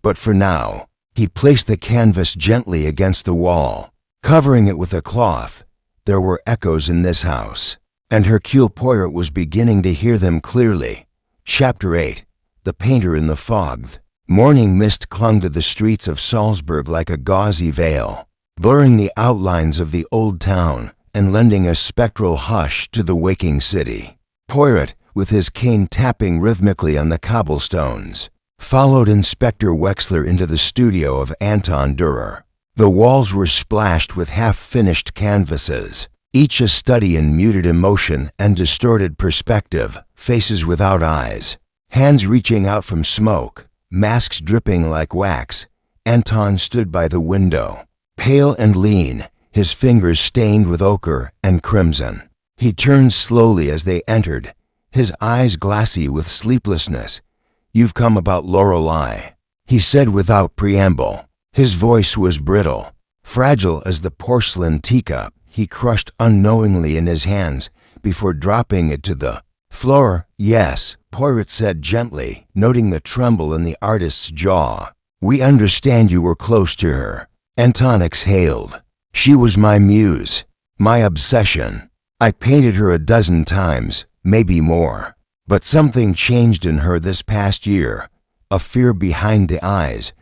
But for now, he placed the canvas gently against the wall, covering it with a cloth. There were echoes in this house, and Hercule Poirot was beginning to hear them clearly. Chapter 8. The Painter in the Fog. Morning mist clung to the streets of Salzburg like a gauzy veil, blurring the outlines of the old town and lending a spectral hush to the waking city. Poirot, with his cane tapping rhythmically on the cobblestones, followed Inspector Wexler into the studio of Anton Dürer. The walls were splashed with half-finished canvases, each a study in muted emotion and distorted perspective, faces without eyes, hands reaching out from smoke, masks dripping like wax. Anton stood by the window, pale and lean, his fingers stained with ochre and crimson. He turned slowly as they entered, his eyes glassy with sleeplessness. "You've come about Lorelei," he said without preamble. His voice was brittle, fragile as the porcelain teacup he crushed unknowingly in his hands before dropping it to the floor. "Yes," Poirot said gently, noting the tremble in the artist's jaw. "We understand you were close to her." Anton exhaled. "She was my muse, my obsession. I painted her a dozen times, maybe more. But something changed in her this past year, a fear behind the eyes,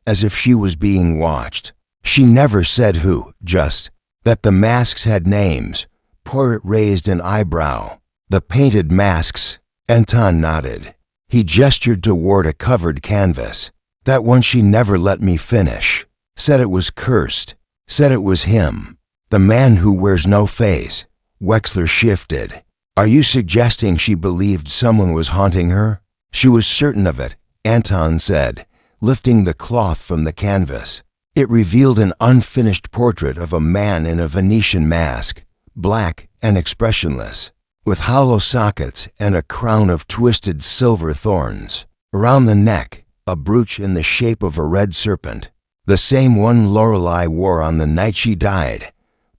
as if she was being watched. She never said who, just that the masks had names." Poirot raised an eyebrow. "The painted masks?" Anton nodded. He gestured toward a covered canvas. "That one she never let me finish. Said it was cursed. Said it was him. The man who wears no face." Wexler shifted. "Are you suggesting she believed someone was haunting her?" "She was certain of it," Anton said, lifting the cloth from the canvas. It revealed an unfinished portrait of a man in a Venetian mask, black and expressionless, with hollow sockets and a crown of twisted silver thorns. Around the neck, a brooch in the shape of a red serpent, the same one Lorelei wore on the night she died.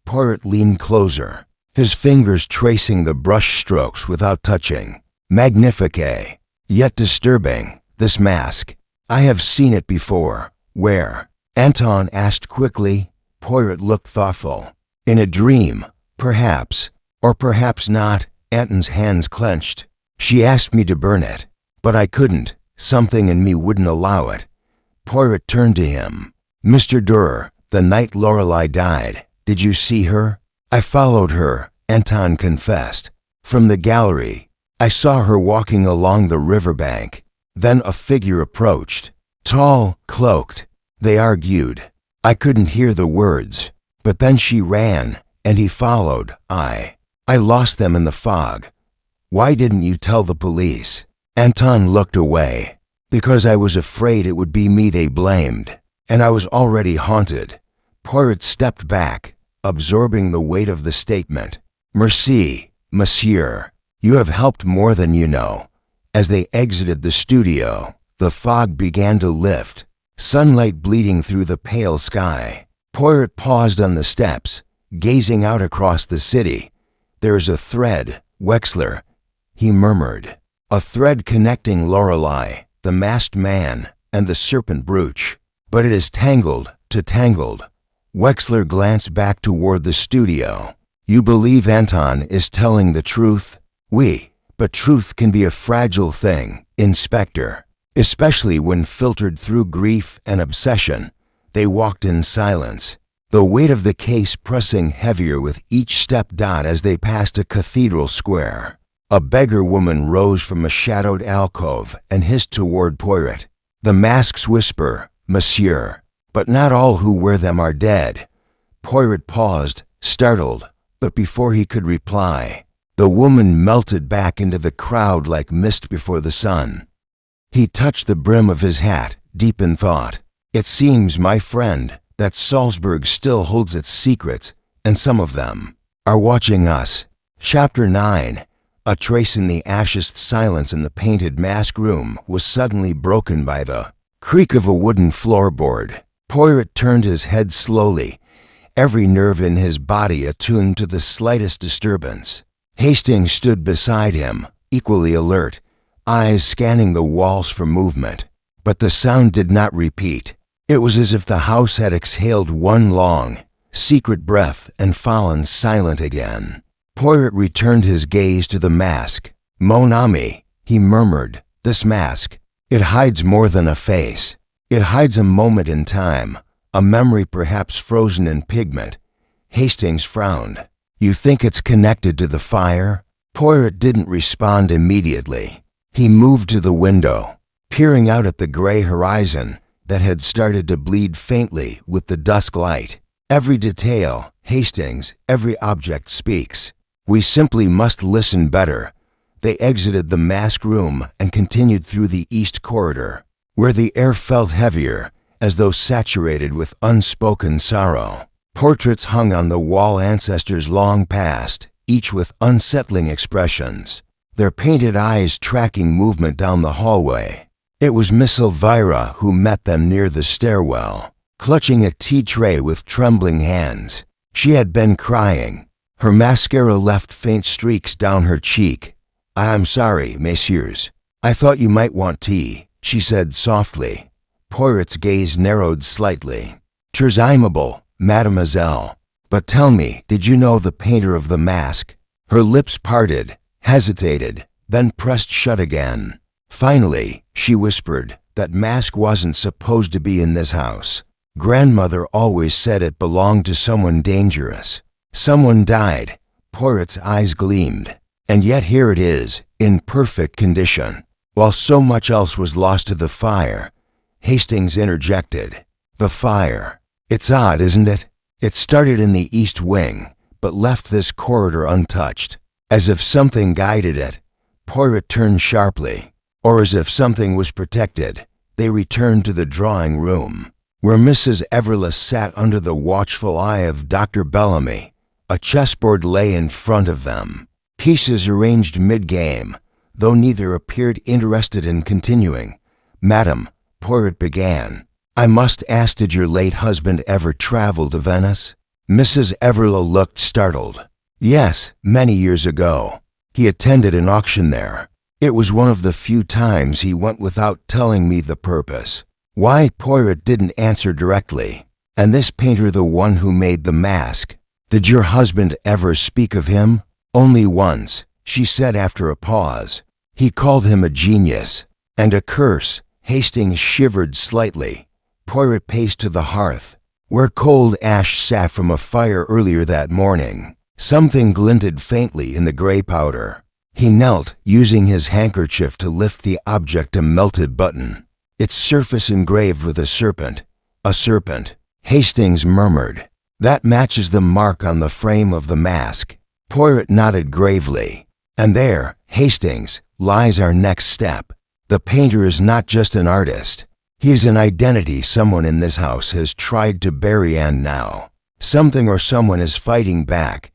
Poirot leaned closer, his fingers tracing the brush strokes without touching. "Magnifique, yet disturbing, this mask. I have seen it before." "Where?" Anton asked quickly. Poirot looked thoughtful. "In a dream, perhaps, or perhaps not." Anton's hands clenched. "She asked me to burn it, but I couldn't. Something in me wouldn't allow it." Poirot turned to him. "Mr. Dürer, the night Lorelei died, did you see her?" "I followed her," Anton confessed. "From the gallery. I saw her walking along the riverbank. Then a figure approached. Tall, cloaked. They argued. I couldn't hear the words. But then she ran, and he followed. I lost them in the fog." "Why didn't you tell the police?" Anton looked away. "Because I was afraid it would be me they blamed, and I was already haunted." Poirot stepped back, absorbing the weight of the statement. "Merci, monsieur. You have helped more than you know." As they exited the studio, the fog began to lift, sunlight bleeding through the pale sky. Poirot paused on the steps, gazing out across the city. "There is a thread, Wexler," he murmured. "A thread connecting Lorelei, the masked man, and the serpent brooch. But it is tangled to tangled." Wexler glanced back toward the studio. "You believe Anton is telling the truth?" "Oui," But truth can be a fragile thing, Inspector, especially when filtered through grief and obsession. They walked in silence, the weight of the case pressing heavier with each step. As they passed a cathedral square, a beggar woman rose from a shadowed alcove and hissed toward Poirot. The masks whisper, "Monsieur, but not all who wear them are dead." Poirot paused, startled, but before he could reply, the woman melted back into the crowd like mist before the sun. He touched the brim of his hat, deep in thought. "It seems, my friend, that Salzburg still holds its secrets, and some of them are watching us." Chapter 9. A trace in the ashiest silence in the painted mask room was suddenly broken by the creak of a wooden floorboard. Poirot turned his head slowly, every nerve in his body attuned to the slightest disturbance. Hastings stood beside him, equally alert, eyes scanning the walls for movement. But the sound did not repeat. It was as if the house had exhaled one long, secret breath and fallen silent again. Poirot returned his gaze to the mask. "Mon ami," he murmured, "this mask, it hides more than a face. It hides a moment in time, a memory perhaps frozen in pigment." Hastings frowned. "You think it's connected to the fire?" Poirot didn't respond immediately. He moved to the window, peering out at the gray horizon that had started to bleed faintly with the dusk light. "Every detail, Hastings, every object speaks. We simply must listen better." They exited the mask room and continued through the east corridor, where the air felt heavier, as though saturated with unspoken sorrow. Portraits hung on the wall, ancestors long past, each with unsettling expressions, their painted eyes tracking movement down the hallway. It was Miss Elvira who met them near the stairwell, clutching a tea tray with trembling hands. She had been crying. Her mascara left faint streaks down her cheek. "I am sorry, messieurs. I thought you might want tea," she said softly. Poirot's gaze narrowed slightly. "'Tis aimable, mademoiselle. But tell me, did you know the painter of the mask?" Her lips parted, hesitated, then pressed shut again. Finally, she whispered, "That mask wasn't supposed to be in this house. Grandmother always said it belonged to someone dangerous. Someone died." Poirot's eyes gleamed. "And yet here it is, in perfect condition, while so much else was lost to the fire." Hastings interjected. "The fire. It's odd, isn't it? It started in the east wing, but left this corridor untouched, as if something guided it." Poirot turned sharply. "Or as if something was protected." They returned to the drawing room, where Mrs. Everlas sat under the watchful eye of Dr. Bellamy. A chessboard lay in front of them, pieces arranged mid-game, though neither appeared interested in continuing. "Madam," Poirot began, "I must ask, did your late husband ever travel to Venice?" Mrs. Everlas looked startled. "Yes, many years ago. He attended an auction there. It was one of the few times he went without telling me the purpose." Why? Poirot didn't answer directly. "And this painter, the one who made the mask, did your husband ever speak of him?" "Only once," she said after a pause. "He called him a genius and a curse." Hastings shivered slightly. Poirot paced to the hearth, where cold ash sat from a fire earlier that morning. Something glinted faintly in the gray powder. He knelt, using his handkerchief to lift the object, a melted button, its surface engraved with a serpent. "A serpent," Hastings murmured. "That matches the mark on the frame of the mask." Poirot nodded gravely. "And there, Hastings, lies our next step. The painter is not just an artist. He is an identity someone in this house has tried to bury, and now something or someone is fighting back."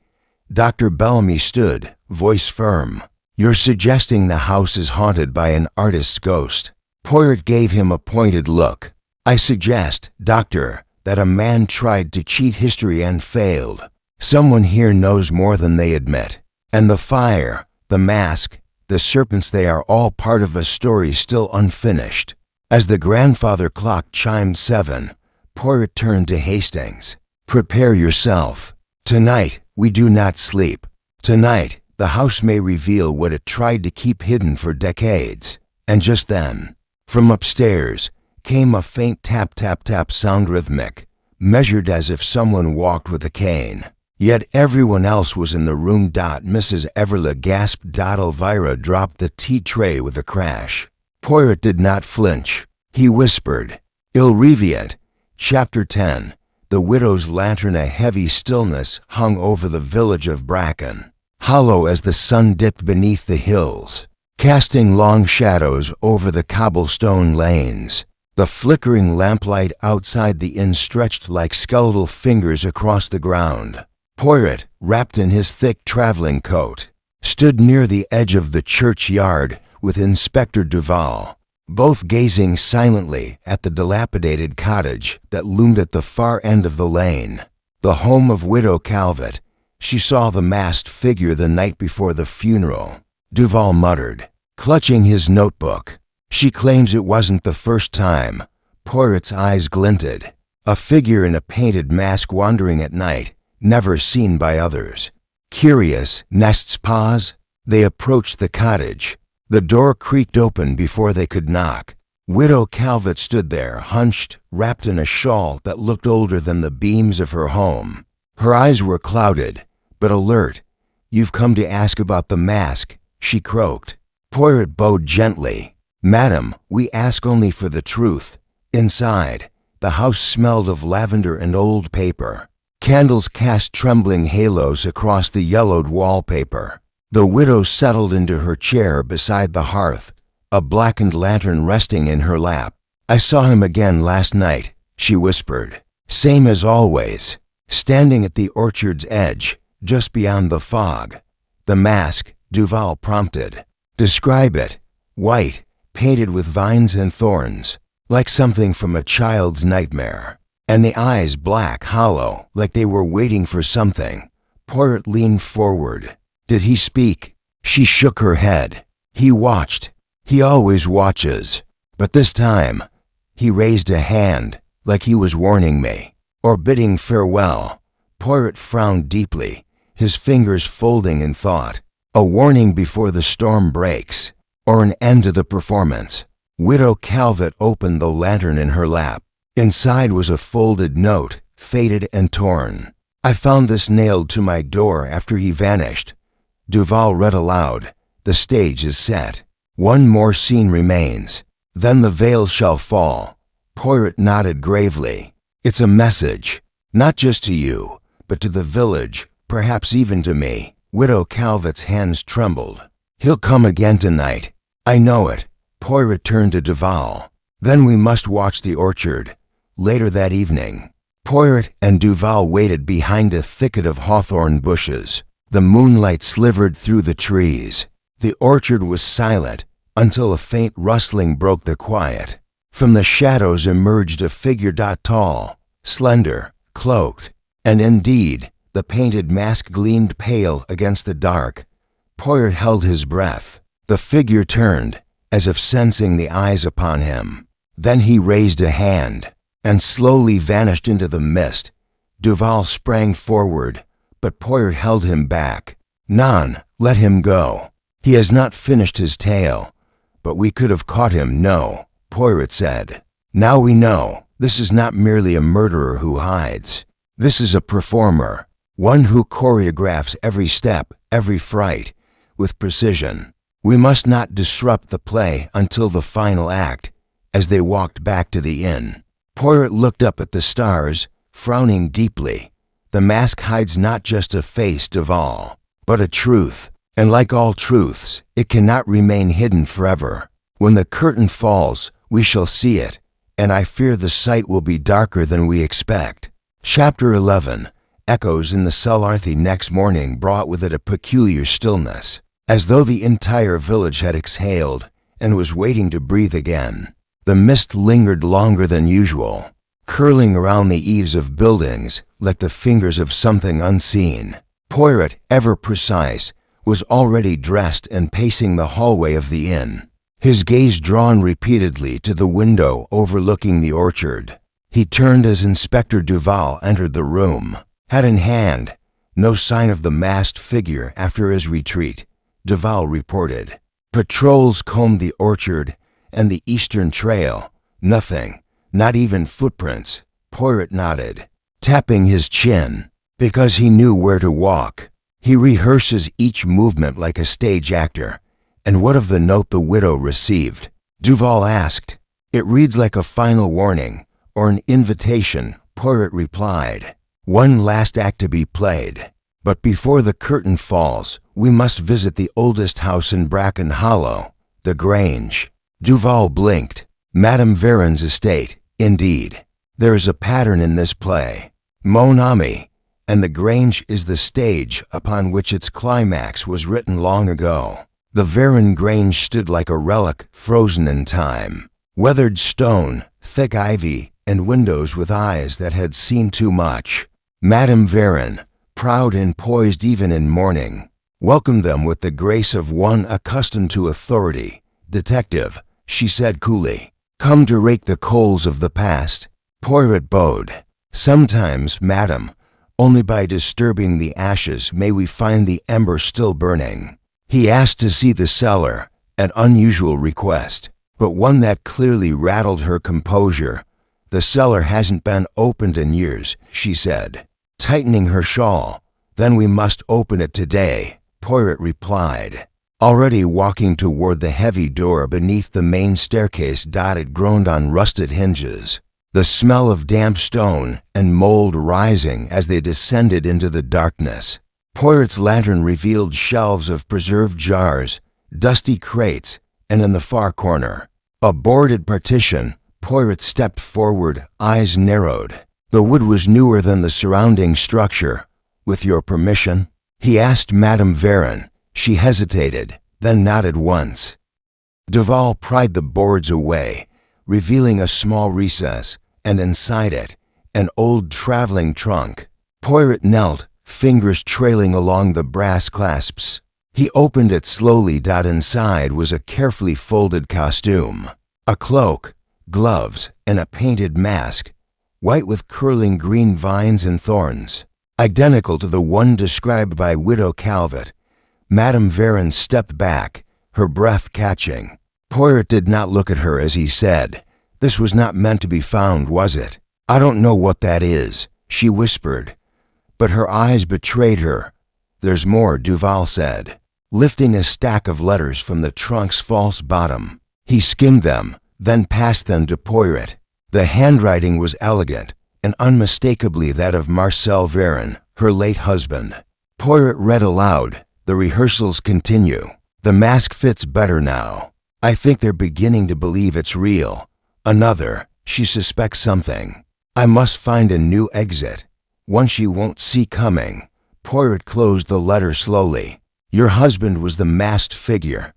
Dr. Bellamy stood, voice firm. "You're suggesting the house is haunted by an artist's ghost?" Poirot gave him a pointed look. "I suggest, Doctor, that a man tried to cheat history and failed. Someone here knows more than they admit. And the fire, the mask, the serpents, they are all part of a story still unfinished." As the grandfather clock chimed 7, Poirot turned to Hastings. "Prepare yourself. Tonight, we do not sleep. Tonight, The house may reveal what it tried to keep hidden for decades. And just then, from upstairs, came a faint tap-tap-tap sound, rhythmic, measured as if someone walked with a cane. Yet everyone else was in the room. Mrs. Everla gasped. Elvira dropped the tea tray with a crash. Poirot did not flinch. He whispered, "Il revient." Chapter 10. The widow's lantern. A heavy stillness hung over the village of Bracken, hollow as the sun dipped beneath the hills, casting long shadows over the cobblestone lanes. The flickering lamplight outside the inn stretched like skeletal fingers across the ground. Poirot, wrapped in his thick traveling coat, stood near the edge of the churchyard with Inspector Duval, both gazing silently at the dilapidated cottage that loomed at the far end of the lane. The home of Widow Calvert. She saw the masked figure the night before the funeral, Duval muttered, clutching his notebook. She claims it wasn't the first time. Poirot's eyes glinted. A figure in a painted mask wandering at night, never seen by others. Curious, Nest's pause. They approached the cottage. The door creaked open before they could knock. Widow Calvert stood there, hunched, wrapped in a shawl that looked older than the beams of her home. Her eyes were clouded, but alert. "You've come to ask about the mask," she croaked. Poirot bowed gently. "Madam, we ask only for the truth." Inside, the house smelled of lavender and old paper. Candles cast trembling halos across the yellowed wallpaper. The widow settled into her chair beside the hearth, a blackened lantern resting in her lap. "I saw him again last night," she whispered. "Same as always, standing at the orchard's edge, just beyond the fog." "The mask," Duval prompted. "Describe it." "White, painted with vines and thorns, like something from a child's nightmare. And the eyes black, hollow, like they were waiting for something." Poirot leaned forward. "Did he speak?" She shook her head. "He watched. He always watches. But this time, he raised a hand, like he was warning me, or bidding farewell." Poirot frowned deeply, his fingers folding in thought. A warning before the storm breaks, or an end to the performance. Widow Calvert opened the lantern in her lap. Inside was a folded note, faded and torn. "I found this nailed to my door after he vanished." Duval read aloud. "The stage is set. One more scene remains. Then the veil shall fall." Poirot nodded gravely. "It's a message, not just to you, but to the village, perhaps even to me." Widow Calvert's hands trembled. "He'll come again tonight. I know it." Poirot turned to Duval. "Then we must watch the orchard." Later that evening, Poirot and Duval waited behind a thicket of hawthorn bushes. The moonlight slivered through the trees. The orchard was silent until a faint rustling broke the quiet. From the shadows emerged a figure. Tall, slender, cloaked, and indeed, the painted mask gleamed pale against the dark. Poirot held his breath. The figure turned, as if sensing the eyes upon him. Then he raised a hand and slowly vanished into the mist. Duval sprang forward, but Poirot held him back. "Non, let him go. He has not finished his tale." "But we could have caught him." "No," Poirot said. "Now we know. This is not merely a murderer who hides. This is a performer, one who choreographs every step, every fright, with precision. We must not disrupt the play until the final act." As they walked back to the inn, Poirot looked up at the stars, frowning deeply. "The mask hides not just a face, Duval, but a truth. And like all truths, it cannot remain hidden forever. When the curtain falls, we shall see it, and I fear the sight will be darker than we expect." Chapter 11. Echoes in the cellar. The next morning brought with it a peculiar stillness, as though the entire village had exhaled and was waiting to breathe again. The mist lingered longer than usual, curling around the eaves of buildings like the fingers of something unseen. Poirot, ever precise, was already dressed and pacing the hallway of the inn, his gaze drawn repeatedly to the window overlooking the orchard. He turned as Inspector Duval entered the room, hat in hand. No sign of the masked figure after his retreat, Duval reported. Patrols combed the orchard and the eastern trail. Nothing, not even footprints. Poirot nodded, tapping his chin, because he knew where to walk. He rehearses each movement like a stage actor. And what of the note the widow received? Duval asked. It reads like a final warning, or an invitation, Poirot replied. One last act to be played. But before the curtain falls, we must visit the oldest house in Bracken Hollow, the Grange. Duval blinked. Madame Varen's estate, indeed. There is a pattern in this play. Mon ami, and the Grange is the stage upon which its climax was written long ago. The Varen Grange stood like a relic frozen in time. Weathered stone, thick ivy, and windows with eyes that had seen too much. Madame Varen, proud and poised even in mourning, welcomed them with the grace of one accustomed to authority. Detective, she said coolly, come to rake the coals of the past. Poirot bowed. Sometimes, madam, only by disturbing the ashes may we find the ember still burning. He asked to see the cellar, an unusual request, but one that clearly rattled her composure. The cellar hasn't been opened in years, she said, tightening her shawl. Then we must open it today, Poirot replied. Already walking toward the heavy door beneath the main staircase groaned on rusted hinges, the smell of damp stone and mold rising as they descended into the darkness. Poirot's lantern revealed shelves of preserved jars, dusty crates, and in the far corner, a boarded partition. Poirot stepped forward, eyes narrowed. The wood was newer than the surrounding structure. With your permission? He asked Madame Varen. She hesitated, then nodded once. Duval pried the boards away, revealing a small recess, and inside it, an old traveling trunk. Poirot knelt, fingers trailing along the brass clasps. He opened it slowly. Inside was a carefully folded costume, a cloak, gloves, and a painted mask, white with curling green vines and thorns, identical to the one described by Widow Calvert. Madame Varen stepped back, her breath catching. Poirot did not look at her as he said, "This was not meant to be found, was it?" "I don't know what that is," she whispered, but her eyes betrayed her. "There's more," Duval said, lifting a stack of letters from the trunk's false bottom. He skimmed them, then passed them to Poirot. The handwriting was elegant and unmistakably that of Marcel Varen, her late husband. Poirot read aloud, "The rehearsals continue. The mask fits better now. I think they're beginning to believe it's real. Another, she suspects something. I must find a new exit, one she won't see coming." Poirot closed the letter slowly. "Your husband was the masked figure."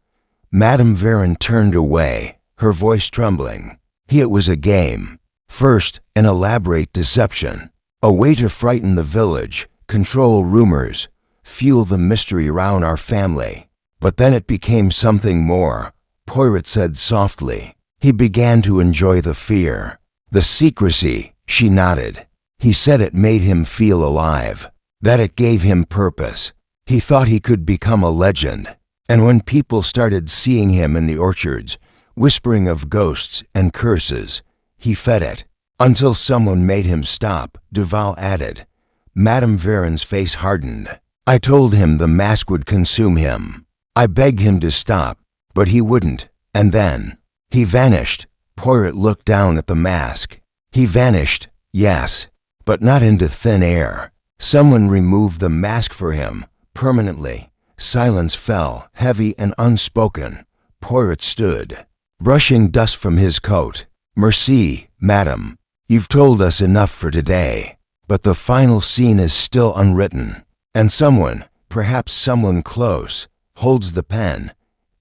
Madame Varen turned away, her voice trembling. It was a game. First, an elaborate deception, a way to frighten the village, control rumors, fuel the mystery around our family. But then it became something more, Poirot said softly. He began to enjoy the fear, the secrecy. She nodded. He said it made him feel alive, that it gave him purpose. He thought he could become a legend. And when people started seeing him in the orchards, whispering of ghosts and curses, he fed it, until someone made him stop, Duval added. Madame Varen's face hardened. "I told him the mask would consume him. I begged him to stop, but he wouldn't, and then he vanished." Poirot looked down at the mask. "He vanished, yes, but not into thin air. Someone removed the mask for him, permanently." Silence fell, heavy and unspoken. Poirot stood, brushing dust from his coat. "Merci, madame. You've told us enough for today. But the final scene is still unwritten, and someone, perhaps someone close, holds the pen."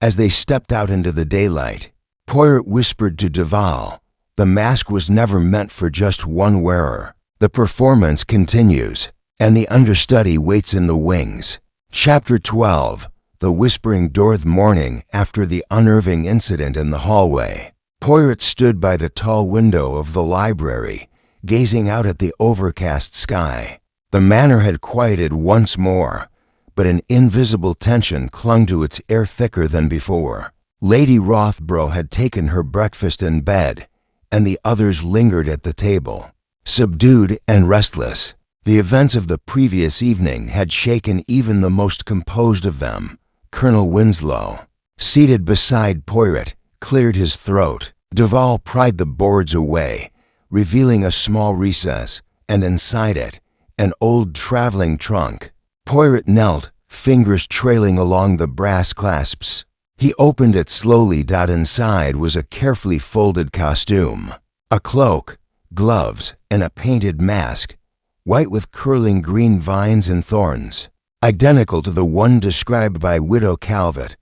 As they stepped out into the daylight, Poirot whispered to Duval, "The mask was never meant for just one wearer. The performance continues, and the understudy waits in the wings." Chapter 12. The Whispering Door. The morning after the unnerving incident in the hallway, Poirot stood by the tall window of the library, gazing out at the overcast sky. The manor had quieted once more, but an invisible tension clung to its air thicker than before. Lady Rothborough had taken her breakfast in bed, and the others lingered at the table. Subdued and restless, the events of the previous evening had shaken even the most composed of them. Colonel Winslow, seated beside Poirot, cleared his throat. Duval pried the boards away, revealing a small recess, and inside it, an old traveling trunk. Poirot knelt, fingers trailing along the brass clasps. He opened it slowly. Inside was a carefully folded costume, a cloak, gloves, and a painted mask, white with curling green vines and thorns, identical to the one described by Widow Calvert.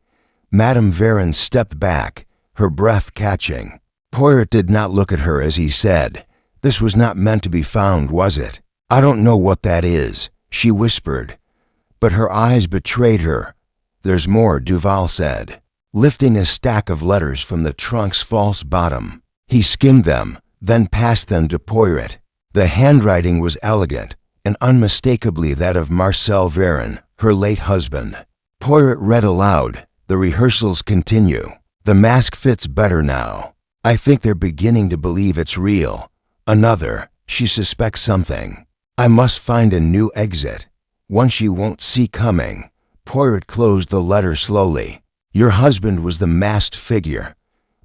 Madame Varon stepped back, her breath catching. Poirot did not look at her as he said, "This was not meant to be found, was it?" "I don't know what that is," she whispered, but her eyes betrayed her. "There's more," Duval said, lifting a stack of letters from the trunk's false bottom. He skimmed them, then passed them to Poirot. The handwriting was elegant, and unmistakably that of Marcel Varon, her late husband. Poirot read aloud, "The rehearsals continue. The mask fits better now. I think they're beginning to believe it's real. Another, she suspects something. I must find a new exit, one she won't see coming." Poirot closed the letter slowly. "Your husband was the masked figure."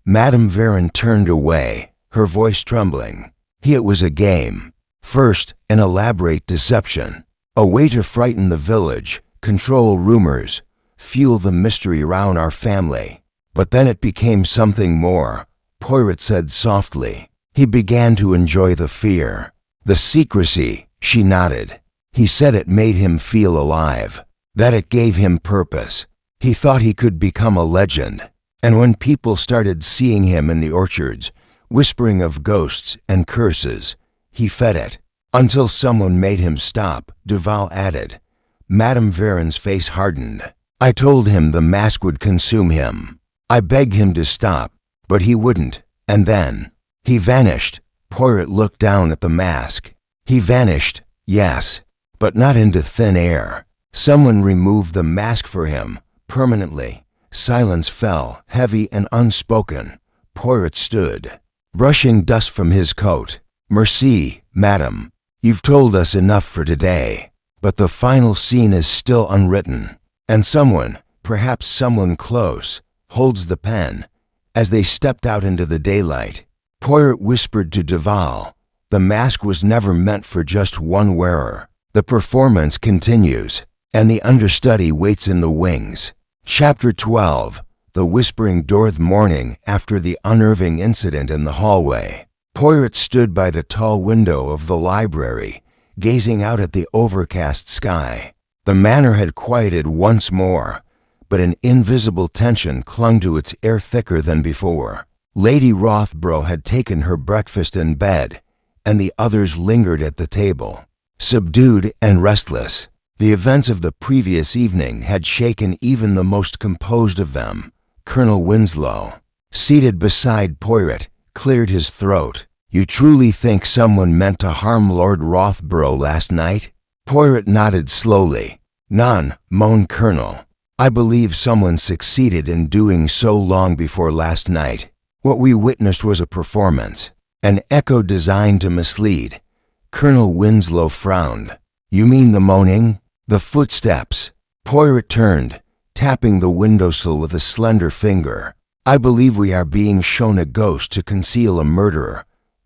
Madame Varon turned away, her voice trembling. It was a game. First, an elaborate deception, a way to frighten the village, control rumors, fuel the mystery around our family. But then it became something more, Poirot said softly. He began to enjoy the fear, the secrecy. She nodded. He said it made him feel alive, that it gave him purpose. He thought he could become a legend. And when people started seeing him in the orchards, whispering of ghosts and curses, he fed it, until someone made him stop, Duval added. Madame Varon's face hardened. "I told him the mask would consume him. I begged him to stop, but he wouldn't, and then he vanished." Poirot looked down at the mask. "He vanished, yes, but not into thin air. Someone removed the mask for him, permanently." Silence fell, heavy and unspoken. Poirot stood, brushing dust from his coat. "Merci, madame. You've told us enough for today. But the final scene is still unwritten, and someone, perhaps someone close, holds the pen." As they stepped out into the daylight, Poirot whispered to Duval, "The mask was never meant for just one wearer. The performance continues, and the understudy waits in the wings." Chapter 12. The Whispering Door. The morning after the unnerving incident in the hallway, Poirot stood by the tall window of the library, gazing out at the overcast sky. The manor had quieted once more, but an invisible tension clung to its air thicker than before. Lady Rothborough had taken her breakfast in bed, and the others lingered at the table. Subdued and restless, the events of the previous evening had shaken even the most composed of them. Colonel Winslow, seated beside Poirot, cleared his throat. "You truly think someone meant to harm Lord Rothborough last night?" Poirot nodded slowly. "None," moaned Colonel. "I believe someone succeeded in doing so long before last night. What we witnessed was a performance, an echo designed to mislead." Colonel Winslow frowned. "You mean the moaning? The footsteps?" Poirot turned, tapping the windowsill with a slender finger. "I believe we are being shown a ghost to conceal a murderer."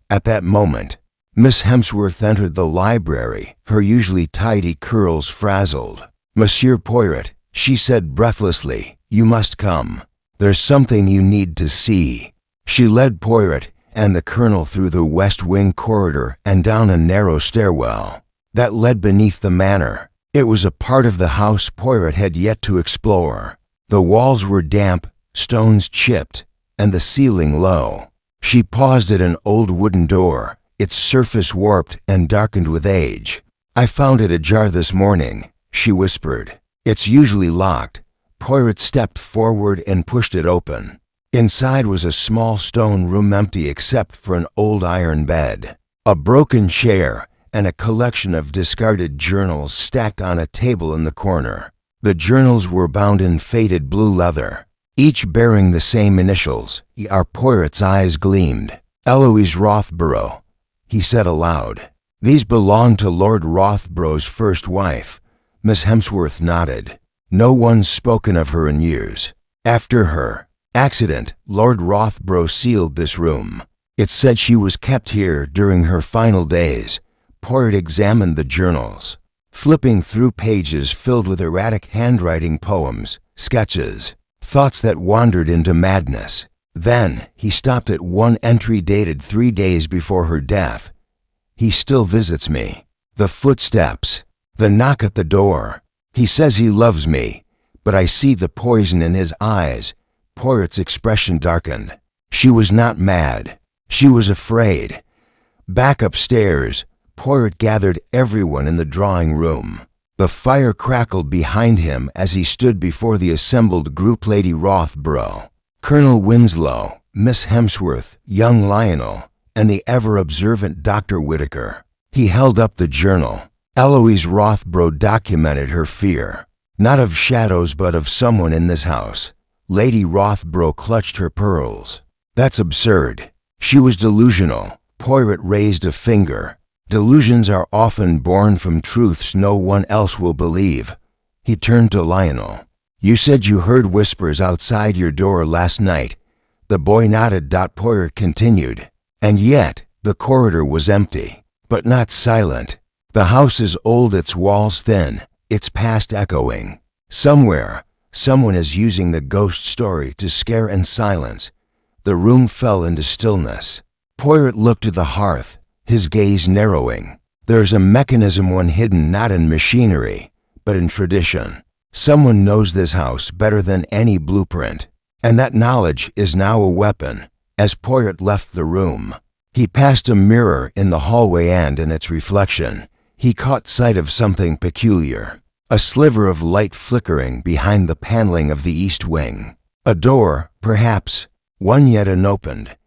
At that moment, Miss Hemsworth entered the library, her usually tidy curls frazzled. "Monsieur Poirot," she said breathlessly, "you must come. There's something you need to see." She led Poirot and the colonel through the west wing corridor and down a narrow stairwell that led beneath the manor. It was a part of the house Poirot had yet to explore. The walls were damp, stones chipped, and the ceiling low. She paused at an old wooden door, its surface warped and darkened with age. "I found it ajar this morning," she whispered. "It's usually locked." Poirot stepped forward and pushed it open. Inside was a small stone room empty except for an old iron bed, a broken chair, and a collection of discarded journals stacked on a table in the corner. The journals were bound in faded blue leather, each bearing the same initials. Our Poirot's eyes gleamed. "Eloise Rothborough," he said aloud. "These belong to Lord Rothborough's first wife." Miss Hemsworth nodded. "No one's spoken of her in years. After her accident, Lord Rothborough sealed this room. It said she was kept here during her final days." Poirot examined the journals, flipping through pages filled with erratic handwriting, poems, sketches, thoughts that wandered into madness. Then he stopped at one entry dated 3 days before her death. "He still visits me." The footsteps, the knock at the door. "He says he loves me, but I see the poison in his eyes." Poirot's expression darkened. She was not mad. She was afraid. Back upstairs, Poirot gathered everyone in the drawing room. The fire crackled behind him as he stood before the assembled group. Lady Rothborough, Colonel Winslow, Miss Hemsworth, young Lionel, and the ever-observant Dr. Whittaker. He held up the journal. Eloise Rothborough documented her fear, not of shadows but of someone in this house. Lady Rothborough clutched her pearls. "That's absurd." She was delusional. Poirot raised a finger. "Delusions are often born from truths no one else will believe." He turned to Lionel. "You said you heard whispers outside your door last night." The boy nodded. Poirot continued. "And yet, the corridor was empty, but not silent. The house is old, its walls thin, its past echoing. Somewhere, someone is using the ghost story to scare and silence." The room fell into stillness. Poirot looked to the hearth, his gaze narrowing. "There's a mechanism, one hidden not in machinery, but in tradition. Someone knows this house better than any blueprint, and that knowledge is now a weapon." As Poirot left the room, he passed a mirror in the hallway, and in its reflection, he caught sight of something peculiar. A sliver of light flickering behind the paneling of the east wing. A door, perhaps, one yet unopened.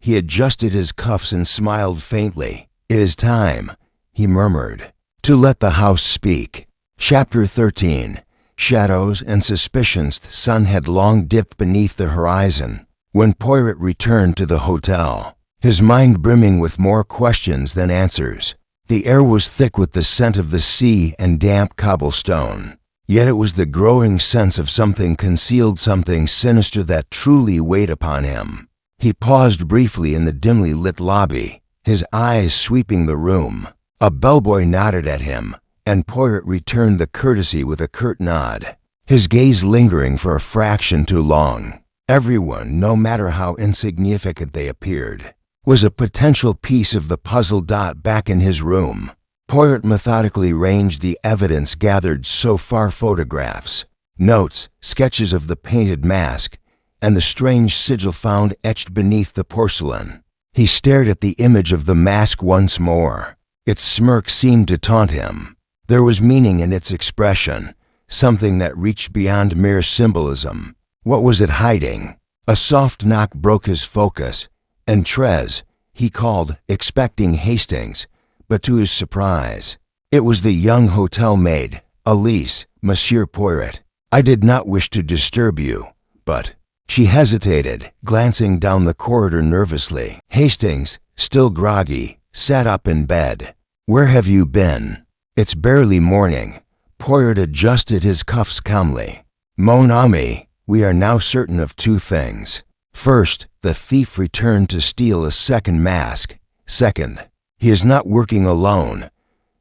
He adjusted his cuffs and smiled faintly. "It is time," he murmured, "to let the house speak." Chapter 13. Shadows and suspicions. The sun had long dipped beneath the horizon when Poirot returned to the hotel, his mind brimming with more questions than answers. The air was thick with the scent of the sea and damp cobblestone, yet it was the growing sense of something concealed, something sinister that truly weighed upon him. He paused briefly in the dimly lit lobby, his eyes sweeping the room. A bellboy nodded at him, and Poirot returned the courtesy with a curt nod, his gaze lingering for a fraction too long. Everyone, no matter how insignificant they appeared, was a potential piece of the puzzle. Back in his room, Poirot methodically ranged the evidence gathered so far: photographs, notes, sketches of the painted mask, and the strange sigil found etched beneath the porcelain. He stared at the image of the mask once more. Its smirk seemed to taunt him. There was meaning in its expression, something that reached beyond mere symbolism. What was it hiding? A soft knock broke his focus. "Entrez," he called, expecting Hastings, but to his surprise, it was the young hotel maid, Elise. "Monsieur Poirot, I did not wish to disturb you, but—" She hesitated, glancing down the corridor nervously. Hastings, still groggy, sat up in bed. "Where have you been?" "It's barely morning." Poirot adjusted his cuffs calmly. "Mon ami, we are now certain of 2 things. First, the thief returned to steal a second mask. Second, he is not working alone."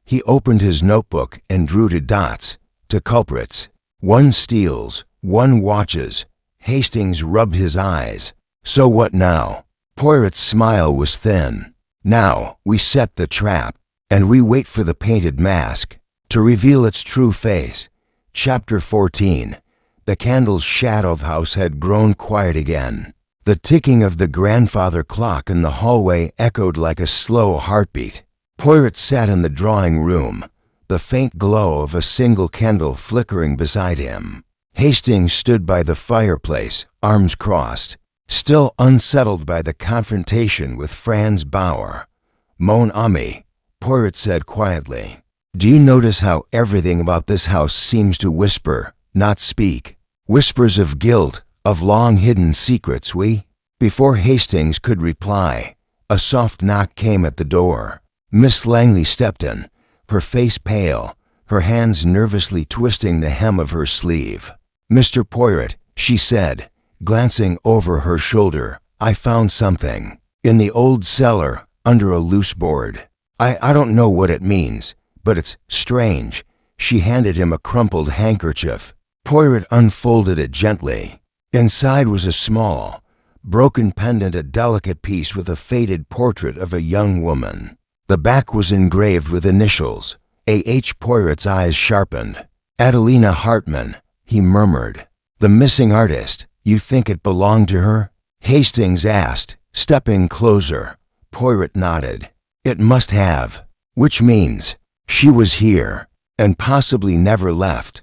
He opened his notebook and drew 2 dots, 2 culprits. "One steals, one watches." Hastings rubbed his eyes. "So what now?" Poirot's smile was thin. "Now, we set the trap, and we wait for the painted mask to reveal its true face." Chapter 14. The candle's shadow of the house had grown quiet again. The ticking of the grandfather clock in the hallway echoed like a slow heartbeat. Poirot sat in the drawing room, the faint glow of a single candle flickering beside him. Hastings stood by the fireplace, arms crossed, still unsettled by the confrontation with Franz Bauer. "Mon ami," Poirot said quietly. Do you notice how everything about this house seems to whisper, not speak? Whispers of guilt, of long-hidden secrets, Before Hastings could reply, a soft knock came at the door. Miss Langley stepped in, her face pale, her hands nervously twisting the hem of her sleeve. Mr. Poirot, she said, glancing over her shoulder, I found something. In the old cellar, under a loose board. I don't know what it means, but it's strange. She handed him a crumpled handkerchief. Poirot unfolded it gently. Inside was a small, broken pendant, a delicate piece with a faded portrait of a young woman. The back was engraved with initials. A.H. Poirot's eyes sharpened. Adelina Hartman, he murmured. The missing artist, you think it belonged to her? Hastings asked, stepping closer. Poirot nodded. It must have. Which means she was here, and possibly never left.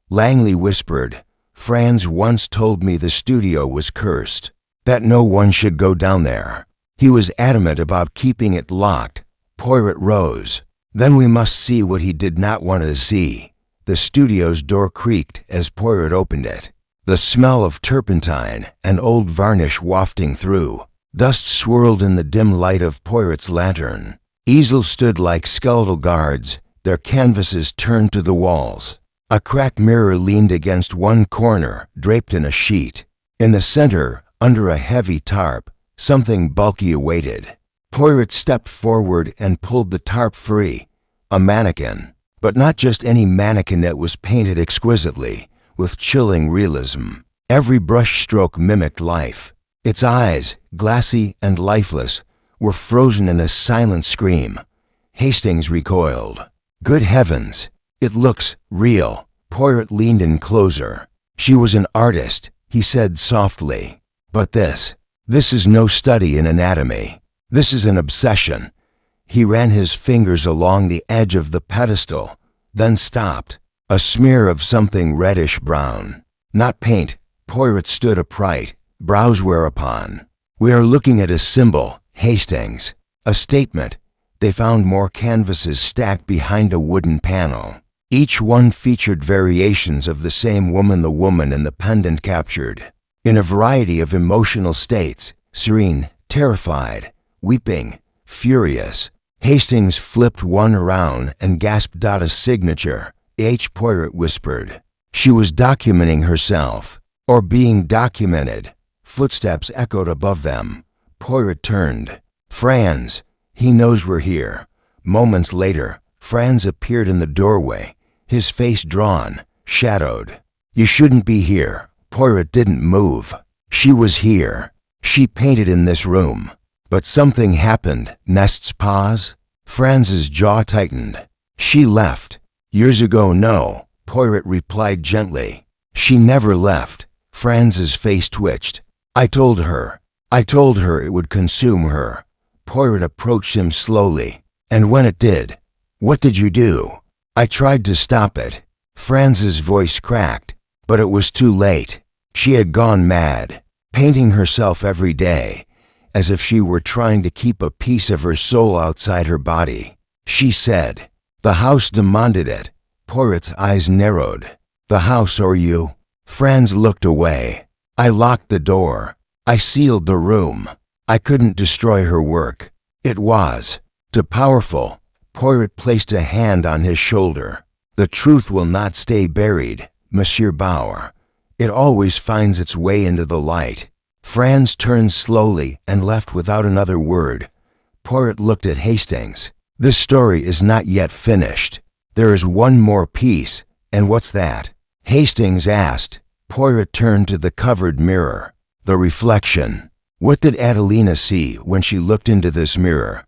Langley whispered, Franz once told me the studio was cursed, that no one should go down there. He was adamant about keeping it locked. Poirot rose. Then we must see what he did not want to see. The studio's door creaked as Poirot opened it. The smell of turpentine and old varnish wafting through. Dust swirled in the dim light of Poirot's lantern. Easels stood like skeletal guards, their canvases turned to the walls. A cracked mirror leaned against one corner, draped in a sheet. In the center, under a heavy tarp, something bulky awaited. Poirot stepped forward and pulled the tarp free. A mannequin, but not just any mannequin. That was painted exquisitely, with chilling realism. Every brushstroke mimicked life. Its eyes, glassy and lifeless, were frozen in a silent scream. Hastings recoiled. Good heavens, it looks real. Poirot leaned in closer. She was an artist, he said softly. But this is no study in anatomy. This is an obsession. He ran his fingers along the edge of the pedestal, then stopped. A smear of something reddish-brown. Not paint. Poirot stood upright, brows whereupon. We are looking at a symbol, Hastings. A statement. They found more canvases stacked behind a wooden panel. Each one featured variations of the same woman, the woman in the pendant captured. In a variety of emotional states, serene, terrified, weeping, furious. Hastings flipped one around and gasped out a signature. H. Poirot whispered. She was documenting herself, or being documented. Footsteps echoed above them. Poirot turned. Franz, he knows we're here. Moments later, Franz appeared in the doorway, his face drawn, shadowed. You shouldn't be here. Poirot didn't move. She was here. She painted in this room. But something happened. Nest's pause. Franz's jaw tightened. She left. Years ago, no, Poirot replied gently. She never left. Franz's face twitched. I told her it would consume her. Poirot approached him slowly. And when it did, what did you do? I tried to stop it. Franz's voice cracked, but it was too late. She had gone mad, painting herself every day, as if she were trying to keep a piece of her soul outside her body. She said, the house demanded it. Poirot's eyes narrowed. The house or you? Franz looked away. I locked the door. I sealed the room. I couldn't destroy her work. It was too powerful. Poirot placed a hand on his shoulder. The truth will not stay buried, Monsieur Bauer. It always finds its way into the light. Franz turned slowly and left without another word. Poirot looked at Hastings. This story is not yet finished. There is one more piece, and what's that? Hastings asked. Poirot turned to the covered mirror. The reflection. What did Adelina see when she looked into this mirror?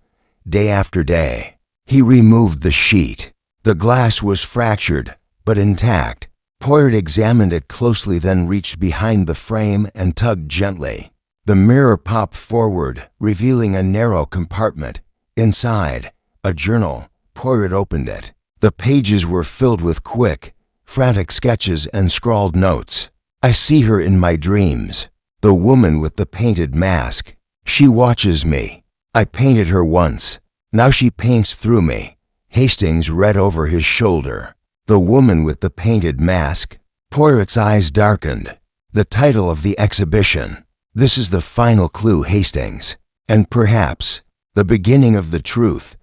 Day after day. He removed the sheet. The glass was fractured, but intact. Poirot examined it closely, then reached behind the frame and tugged gently. The mirror popped forward, revealing a narrow compartment. Inside, a journal. Poirot opened it. The pages were filled with quick, frantic sketches and scrawled notes. I see her in my dreams. The woman with the painted mask. She watches me. I painted her once. Now she paints through me." Hastings read over his shoulder. "The woman with the painted mask." Poirot's eyes darkened. "The title of the exhibition. This is the final clue, Hastings. And perhaps the beginning of the truth."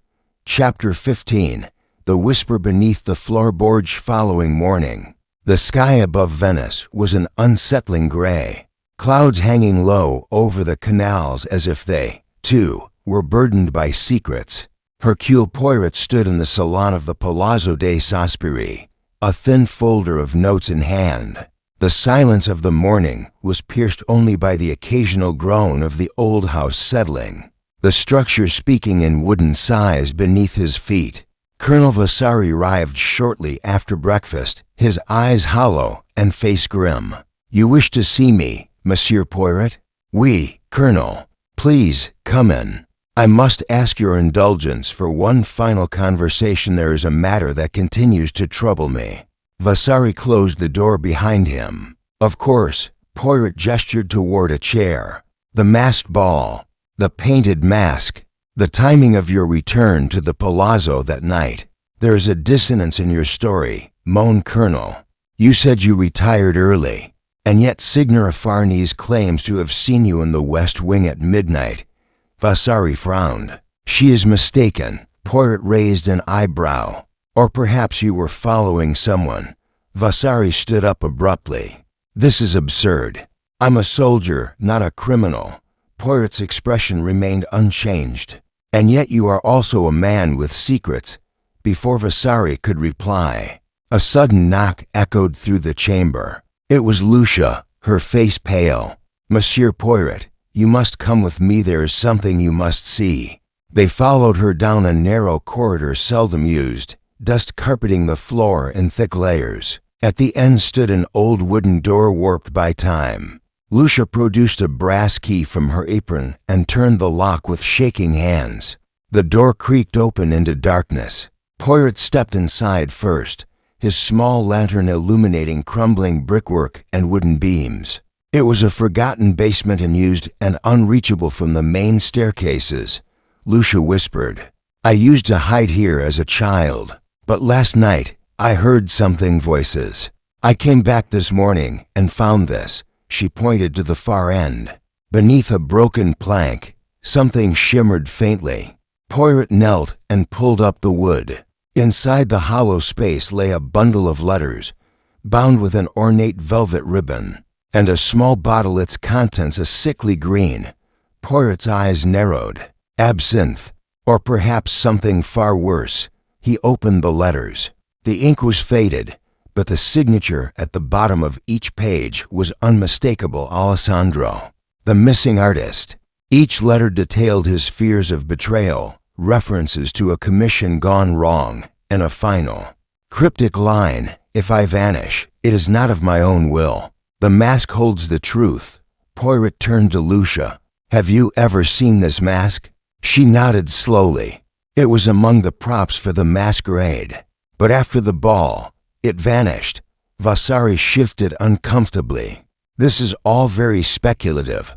Chapter 15. The Whisper Beneath the Floorboards. Following morning, the sky above Venice was an unsettling gray, clouds hanging low over the canals as if they, too, were burdened by secrets. Hercule Poirot stood in the salon of the Palazzo dei Sospiri, a thin folder of notes in hand. The silence of the morning was pierced only by the occasional groan of the old house settling, the structure speaking in wooden sighs beneath his feet. Colonel Vasari arrived shortly after breakfast, his eyes hollow and face grim. "You wish to see me, Monsieur Poirot?" "Oui, Colonel. Please, come in. I must ask your indulgence for one final conversation. There is a matter that continues to trouble me." Vasari closed the door behind him. "Of course." Poirot gestured toward a chair. "The masked ball. The painted mask. The timing of your return to the palazzo that night. There is a dissonance in your story," moaned Colonel. "You said you retired early, and yet Signora Farnese claims to have seen you in the West Wing at midnight." Vasari frowned. "She is mistaken." Poirot raised an eyebrow. "Or perhaps you were following someone." Vasari stood up abruptly. "This is absurd. I'm a soldier, not a criminal." Poirot's expression remained unchanged. "And yet you are also a man with secrets." Before Vasari could reply, a sudden knock echoed through the chamber. It was Lucia, her face pale. "Monsieur Poirot, you must come with me. There is something you must see." They followed her down a narrow corridor seldom used, dust carpeting the floor in thick layers. At the end stood an old wooden door warped by time. Lucia produced a brass key from her apron and turned the lock with shaking hands. The door creaked open into darkness. Poirot stepped inside first, his small lantern illuminating crumbling brickwork and wooden beams. It was a forgotten basement unused and unreachable from the main staircases. Lucia whispered, "I used to hide here as a child, but last night I heard something voices. I came back this morning and found this." She pointed to the far end. Beneath a broken plank, something shimmered faintly. Poirot knelt and pulled up the wood. Inside the hollow space lay a bundle of letters, bound with an ornate velvet ribbon, and a small bottle, its contents a sickly green. Poirot's eyes narrowed. Absinthe, or perhaps something far worse. He opened the letters. The ink was faded, but the signature at the bottom of each page was unmistakable. Alessandro, the missing artist. Each letter detailed his fears of betrayal, references to a commission gone wrong, and a final, cryptic line, "If I vanish, it is not of my own will. The mask holds the truth." Poirot turned to Lucia. "Have you ever seen this mask?" She nodded slowly. "It was among the props for the masquerade. But after the ball, it vanished." Vasari shifted uncomfortably. "This is all very speculative,